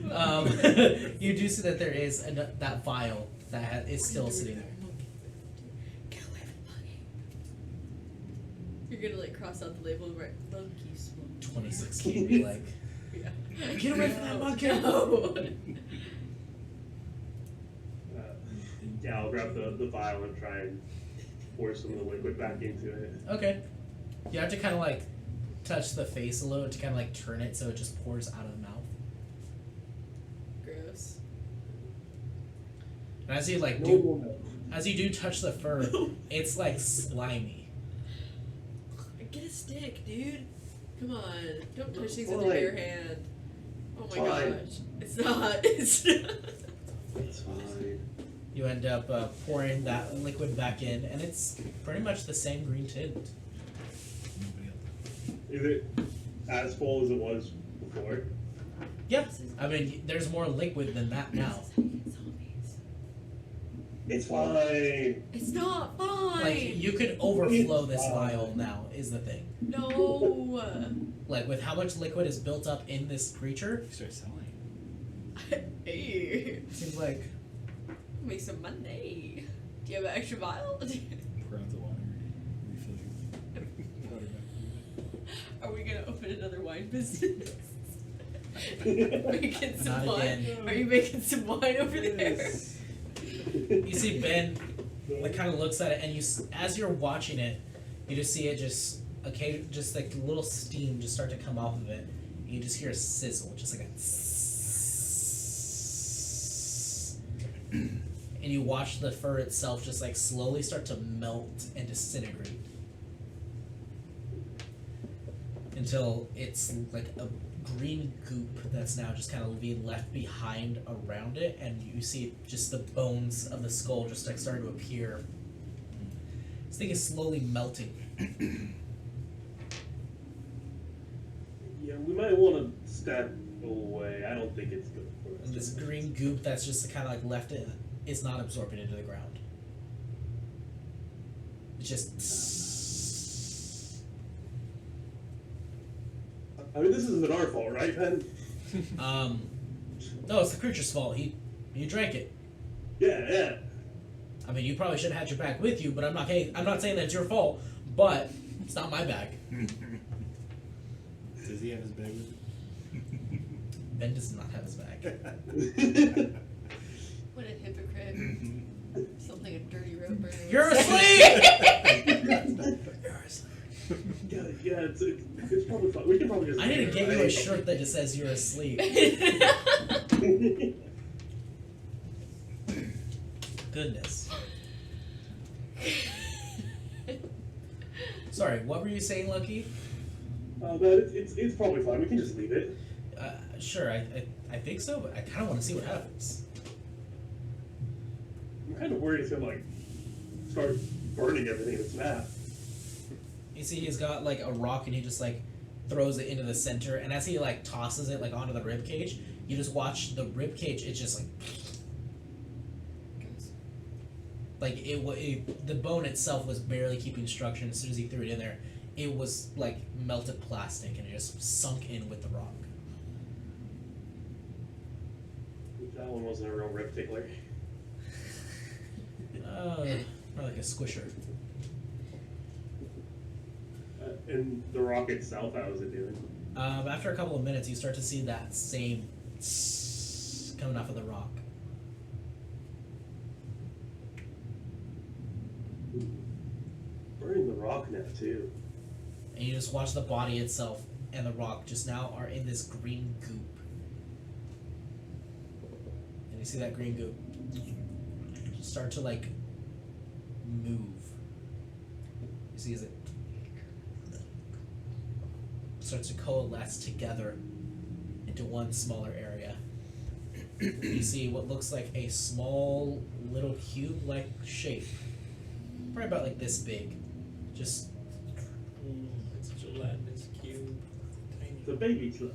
You do see that there is that vial that is still sitting there. You're gonna like cross out the label and write monkey smoke. 2016 be like... Yeah. Get away from that monkey! No. Yeah, I'll grab the vial and try and pour some of the liquid back into it. Okay. You have to kind of like touch the face a little to kind of like turn it so it just pours out of the mouth. Gross. And as you like as you do touch the fur, it's like slimy. Get a stick, dude. Come on. Don't touch things Fine. with your bare hand. Oh my Fine. gosh. It's not. It's not. It's fine. You end up pouring that liquid back in, and it's pretty much the same green tint. Is it as full as it was before? Yep. I mean, there's more liquid than that now. It's fine. It's not fine. Like, you could overflow this vial now, is the thing. No. Like, with how much liquid is built up in this creature, Start selling. Hey. seems like... Make some money. Do you have an extra vial? Pour out the water. Refill your water back. Are we gonna open another wine business? Making some Not wine? again. Are you making some wine over there? You see Ben, like, kind of looks at it, and as you're watching it, you just see it just like a little steam just start to come off of it. You just hear a sizzle, just like a and you watch the fur itself just like slowly start to melt and disintegrate until it's like a green goop that's now just kind of being left behind around it, and you see just the bones of the skull just like start to appear. This thing is slowly melting. Yeah, we might want to step away. I don't think it's good for us. And this green goop that's just kind of like left in is not absorbing into the ground. It's just... I mean, this isn't our fault, right, Ben? No, it's the creature's fault. He drank it. Yeah. I mean, you probably should have had your bag with you, but I'm not saying that it's your fault, but it's not my bag. Does he have his bag with him? Ben does not have his bag. What a hypocrite. Something a dirty road burner. would You're say. asleep. Yeah, it's probably fun. We can probably just. I need to get you a shirt that just says you're asleep. Goodness. Sorry, what were you saying, Lucky? But it's probably fine. We can just leave it. Sure, I think so, but I kind of want to see what happens. I'm kind of worried it's gonna like start burning everything in its map. You see, he's got like a rock, and he just like throws it into the center, and as he like tosses it like onto the rib cage, you just watch the rib cage. It's just like the bone itself was barely keeping structure, and as soon as he threw it in there, it was like melted plastic, and it just sunk in with the rock. That one wasn't a real rip tickler. More like a squisher. And the rock itself, how was it doing? After a couple of minutes, you start to see that same coming off of the rock. Burning the rock now too. And you just watch the body itself and the rock just now are in this green goop. And you see that green goop start to like move. You see as it starts to coalesce together into one smaller area. You see what looks like a small little cube-like shape. Probably about like this big. Just It's a gelatinous cube. Tiny. It's a baby club.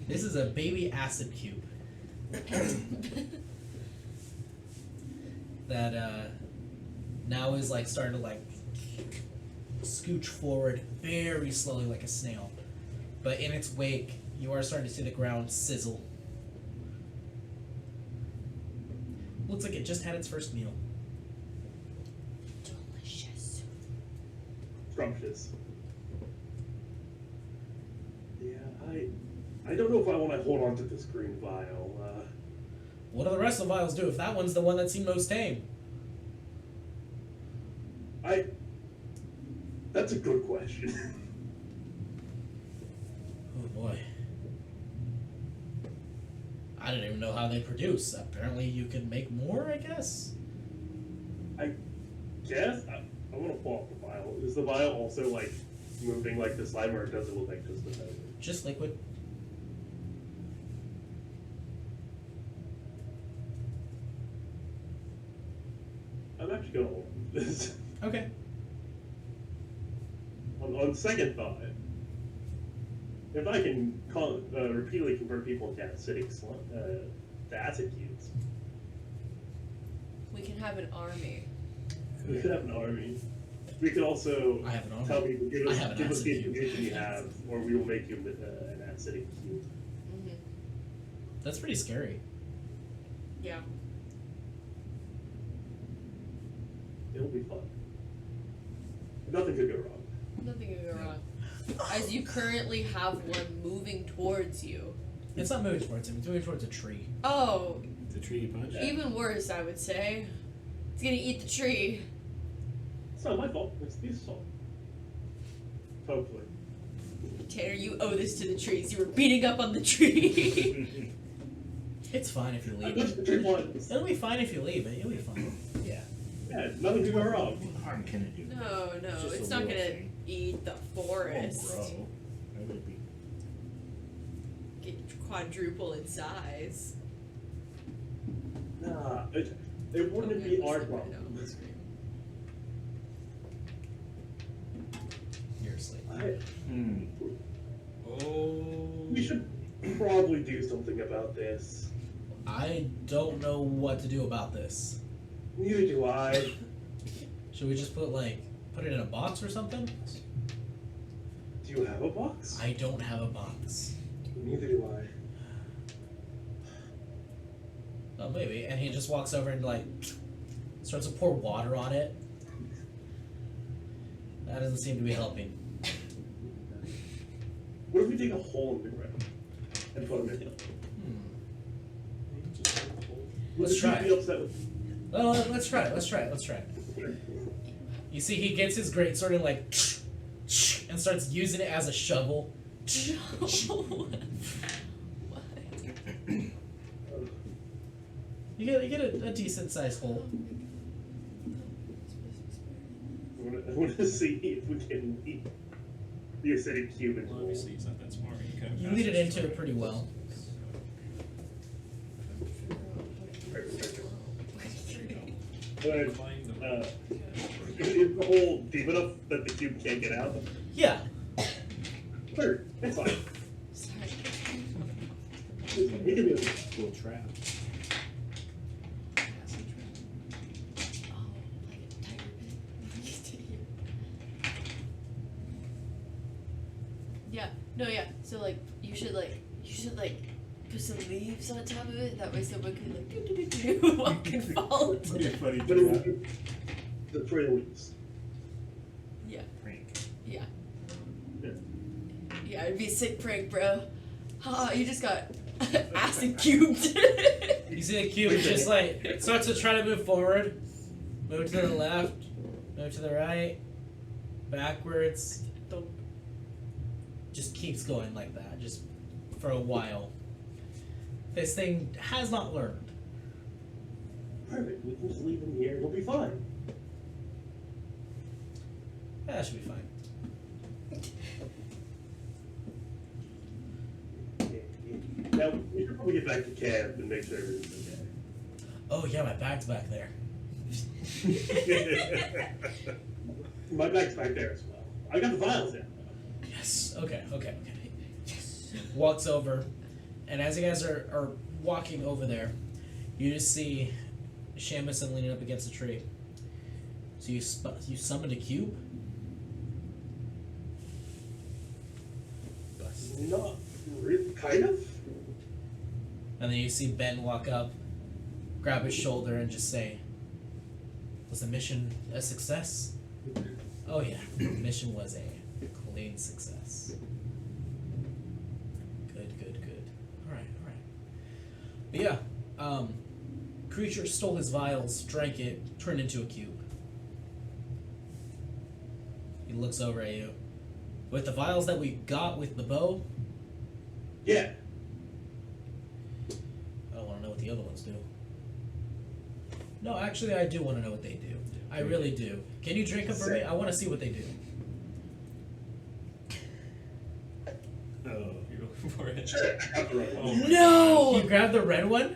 this is a baby acid cube. That now is like starting to like scooch forward very slowly like a snail. But in its wake, you are starting to see the ground sizzle. Looks like it just had its first meal. Delicious. Scrumptious. Yeah, I don't know if I want to hold on to this green vial. What do the rest of the vials do if that one's the one that seemed most tame? That's a good question. Oh boy. I didn't even know how they produce. Apparently you can make more, I guess? I guess I want to pull off the vial. Is the vial also like moving like the slime, or does it look like just the powder? Just liquid. I'm actually gonna hold this. Okay. On second thought, if I can repeatedly convert people into acidic to acid cubes, We can have an army. we could have an army. We could also I have an army. tell people, give I have an us acid the cube. information you have, or we will make you an acidic cube. Mm-hmm. That's pretty scary. Yeah. It'll be fun. Nothing could go wrong. Nothing can go wrong. As you currently have one moving towards you. It's not moving towards him, it's moving towards a tree. Oh, The tree punch. even worse, I would say. It's gonna eat the tree. It's not my fault. It's these fault. Hopefully. Tanner, you owe this to the trees. You were beating up on the tree. It's fine if you I leave pushed the it. tree once. It'll be fine if you leave it. It'll be fine. Yeah. Yeah, nothing could go wrong. What harm can it do? No, just it's a not little gonna thing. eat the It forest. won't grow. That would be. Get quadruple in size. Nah, it wouldn't Okay, be this our is right now problem. on the screen. You're asleep. Oh. We should probably do something about this. I don't know what to do about this. Neither do I. Should we just put it in a box or something? Do you have a box? I don't have a box. Neither do I. Oh, maybe. And he just walks over and starts to pour water on it. That doesn't seem to be helping. What if we dig a hole in the ground and put them in? Hmm. Would Let's the try chief be it. upset with Oh, let's try it. Let's try it. Let's try it. You see, he gets his greatsword and like, and starts using it as a shovel. No. What? You get a decent sized hole. I want to see if we can lead the acidic cube into Well, obviously he's not that smart. You kind of You lead it into it pretty well. But, Find the is the hole deep enough that the cube can't get out? Yeah. Sure, it's fine. Sorry. It can be okay. Cool trap. Oh, like a tiger pit. Yeah. No. Yeah. So like, you should put some leaves on top of it. That way, someone can like walk and fall into Pretty it. funny But it will trap. be the trail leaves. Yeah. Prank. Yeah. Yeah. Yeah. It'd be a sick prank, bro. Ha! You just got acid cubed. You see the cube just like starts to try to move forward, move to the left, move to the right, backwards. Just keeps going like that, just for a while. This thing has not learned. Perfect. We can just leave him here. He'll be fine. Yeah, that should be fine. Now, we should probably get back to camp and make sure everything's okay. Oh yeah, my bag's back there. My bag's back there as well. I got the vials in. Yes. Okay. Yes. Walks over, and as you guys are walking over there, you just see Shamison leaning up against a tree. So you summoned a cube. Not really, kind of. And then you see Ben walk up, grab his shoulder, and just say, "Was the mission a success?" Oh yeah, the mission was a clean success. Good. All right. But yeah, creature stole his vials, drank it, turned into a cube. He looks over at you. With the vials that we got with the bow, Yeah. I don't want to know what the other ones do. No, actually, I do want to know what they do. I really do. Can you drink them for me? I want to see what they do. Oh. You're looking for it. Sure. I got the right one. Oh my No! You grab the red one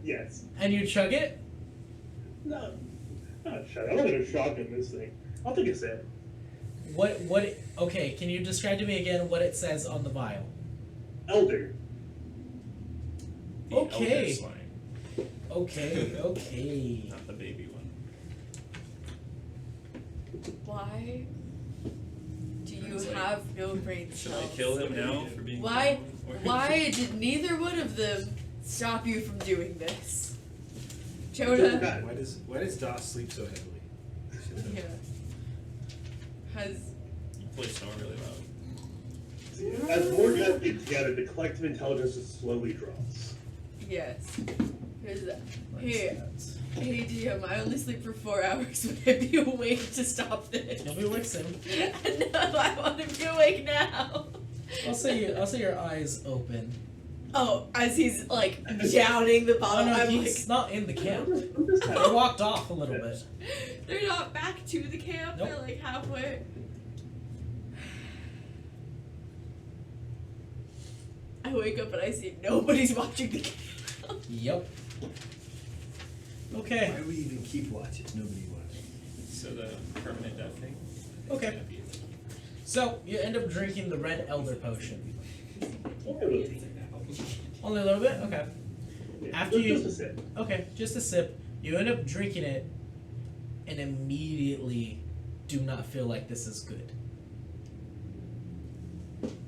Yes. and you chug it. No. Not shut. I'm not gonna shock in this thing. I'll take a sip. What? Okay, can you describe to me again what it says on the vial? Elder. The Okay. elder slime, Okay. not the baby one. Why do you It's like, have no brain Should cells? I kill him now for being Why? Or- Why did neither one of them stop you from doing this? Jonah. God. Why does Doss sleep so heavily? Yeah. Has. You play Star really loud. As more guys get together, the collective intelligence just slowly drops. Yes. Here's that. Hey, DM, I only sleep for 4 hours. Would I be awake to stop this? You'll be awake soon. No, I want to be awake now. I'll say your eyes open. Oh, as he's like downing the Oh bottle, no, I'm he's not in the camp. I'm just He kind of walked off a little bit. like, they're not back to the camp. Nope. They're like halfway. I wake up and I see nobody's watching the camp. Yep. Okay. Why do we even keep watching? Nobody watches. So the permanent death thing. Okay. So you end up drinking the red elder potion. Only a little bit? Okay. After you- just a sip. Okay, just a sip. You end up drinking it and immediately do not feel like this is good.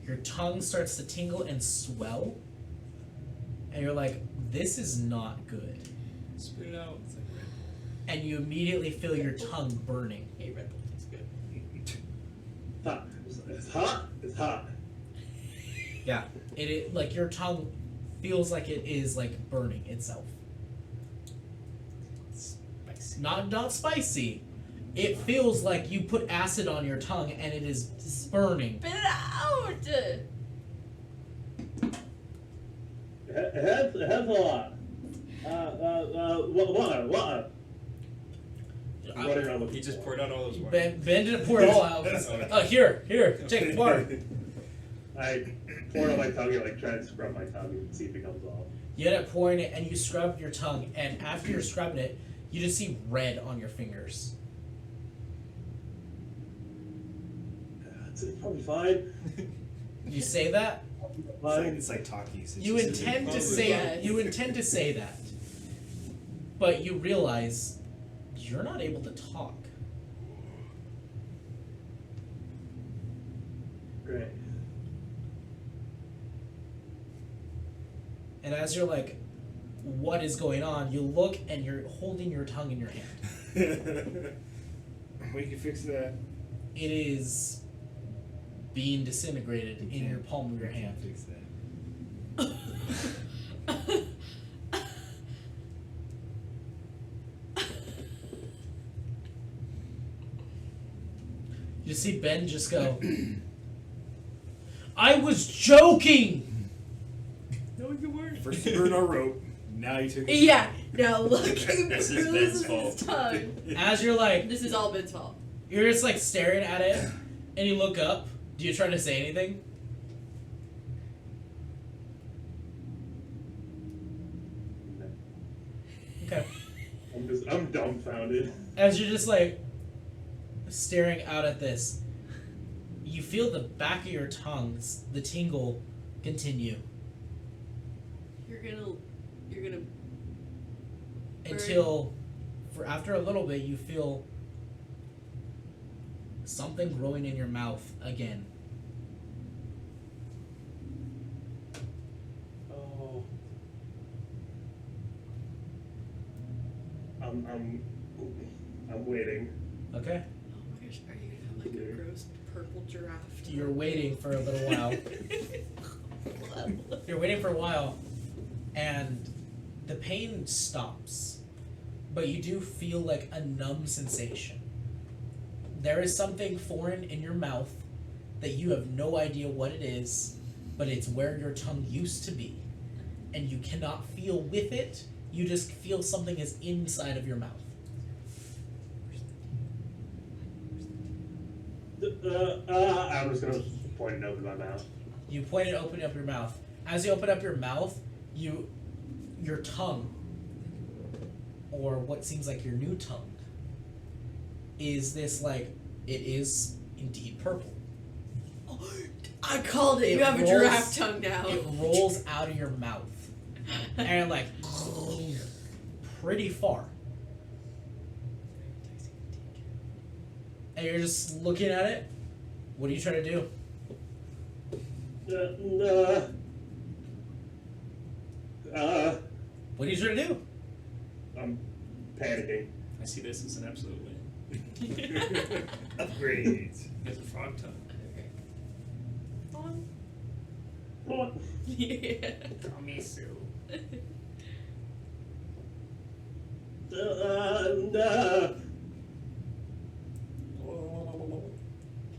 Your tongue starts to tingle and swell. And you're like, this is not good. Spit it out. It's like red. And you immediately feel your tongue burning. Hey, Red Bull tastes good. Hot. It's hot. It's hot. Yeah. It like your tongue feels like it is like burning itself. not spicy. It feels like you put acid on your tongue and it is burning. Spit it out! It has a lot. What? Running around with He just poured out all those water. Ben didn't pour it all out. Here, take water. I pour it on my tongue and like try to scrub my tongue and see if it comes off. You end up pouring it and you scrub your tongue, and after you're scrubbing it, you just see red on your fingers. It's probably fine. You say that? It's like talkies. You intend to say Yes. you intend to say that, but you realize you're not able to talk. Great. And as you're like, what is going on? You look and you're holding your tongue in your hand. We can fix that. It is being disintegrated in your palm of your hand. Fix that. You see Ben just go, I was joking! No, you weren't. First you burned our rope. Now you took it. Yeah, now look, he This is bruises Ben's his fault. tongue. As you're like, This is all Ben's fault. you're just like staring at it, and you look up. Do you try to say anything? Okay. I'm dumbfounded. As you're just like staring out at this, you feel the back of your tongues, the tingle, continue You're gonna. until, for after a little bit, you feel something growing in your mouth again. Oh. I'm waiting. Okay. Oh my gosh, are you gonna have like a gross purple giraffe? You're waiting for a little while. You're waiting for a while, and the pain stops, but you do feel like a numb sensation. There is something foreign in your mouth that you have no idea what it is, but it's where your tongue used to be, and you cannot feel with it. You just feel something is inside of your mouth. I'm just gonna point and open my mouth. You point and open up your mouth. As you open up your mouth, your tongue, or what seems like your new tongue, is this like, it is indeed purple. I called it. It You have rolls- a giraffe tongue now. It rolls out of your mouth, and like pretty far. And you're just looking at it. What are you trying to do? What are you trying to do? I'm panicking. I see this as an absolute win. Upgrades. He has a frog tongue. What? Yeah.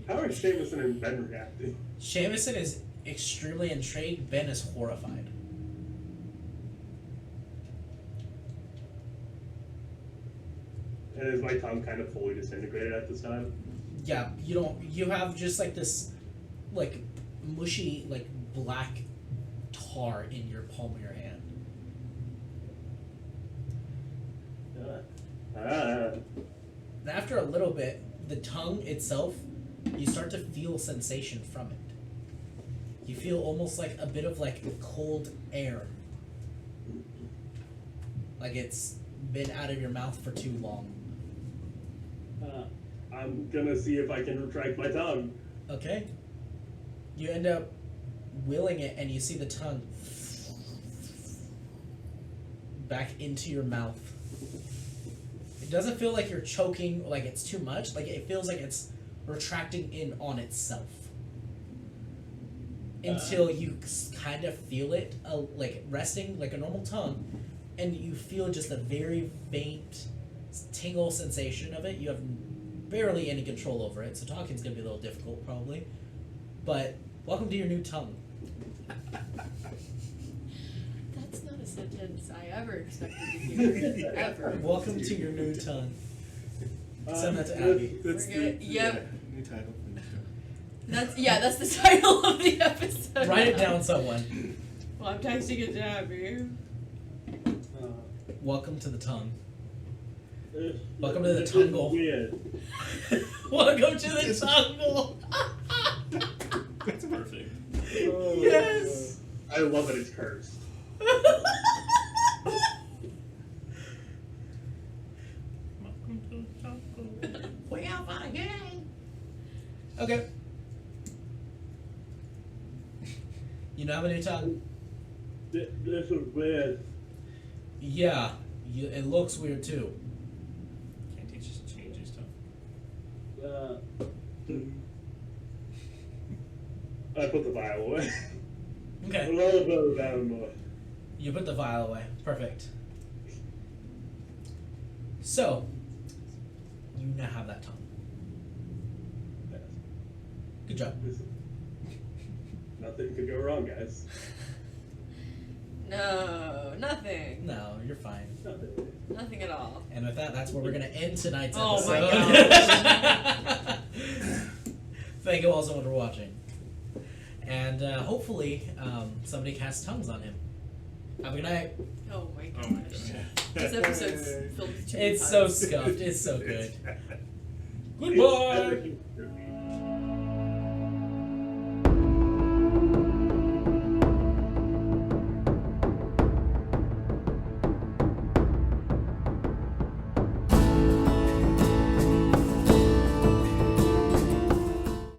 How are Jameson and Ben reacting? Shamison is extremely intrigued. Ben is horrified. And is my tongue kind of fully disintegrated at this time? Yeah, you have just like this, like, mushy, like, black tar in your palm of your hand. And after a little bit, the tongue itself, you start to feel sensation from it. You feel almost like a bit of like cold air. Like it's been out of your mouth for too long. I'm gonna see if I can retract my tongue. Okay? You end up willing it and you see the tongue back into your mouth. It doesn't feel like you're choking, like it's too much. Like it feels like it's retracting in on itself. Until you kind of feel it, like resting like a normal tongue, and you feel just a very faint tingle sensation of it. You have barely any control over it, so talking's gonna be a little difficult probably. But welcome to your new tongue. That's not a sentence I ever expected to hear. Ever. Welcome to your new tongue. Send that to Uh, Abby. That's We're gonna- yep. new title for the show. That's the title of the episode. Write it down, someone. Well, I'm texting it to Abby. Welcome to the tongue. this- Welcome to the this is Tungle. weird. Welcome to the Tungle. That's perfect. Yes. I love that it's cursed. We are fun again. Okay. You now have a new tongue. This is weird. Yeah, it looks weird too. Can't he just change his tone? I put the vial away. Okay. A little bit of that more. You put the vial away. Perfect. So, you now have that tongue. Good job. Nothing could go wrong, guys. No, nothing. No, you're fine. Nothing. Nothing at all. And with that, that's where we're going to end tonight's Oh my episode. Thank you all so much for watching. And hopefully, somebody casts tongues on him. Have a good night. Oh my gosh. Oh my god. This episode's filled with It's so puns. scuffed. It's so good. It's Goodbye. everything.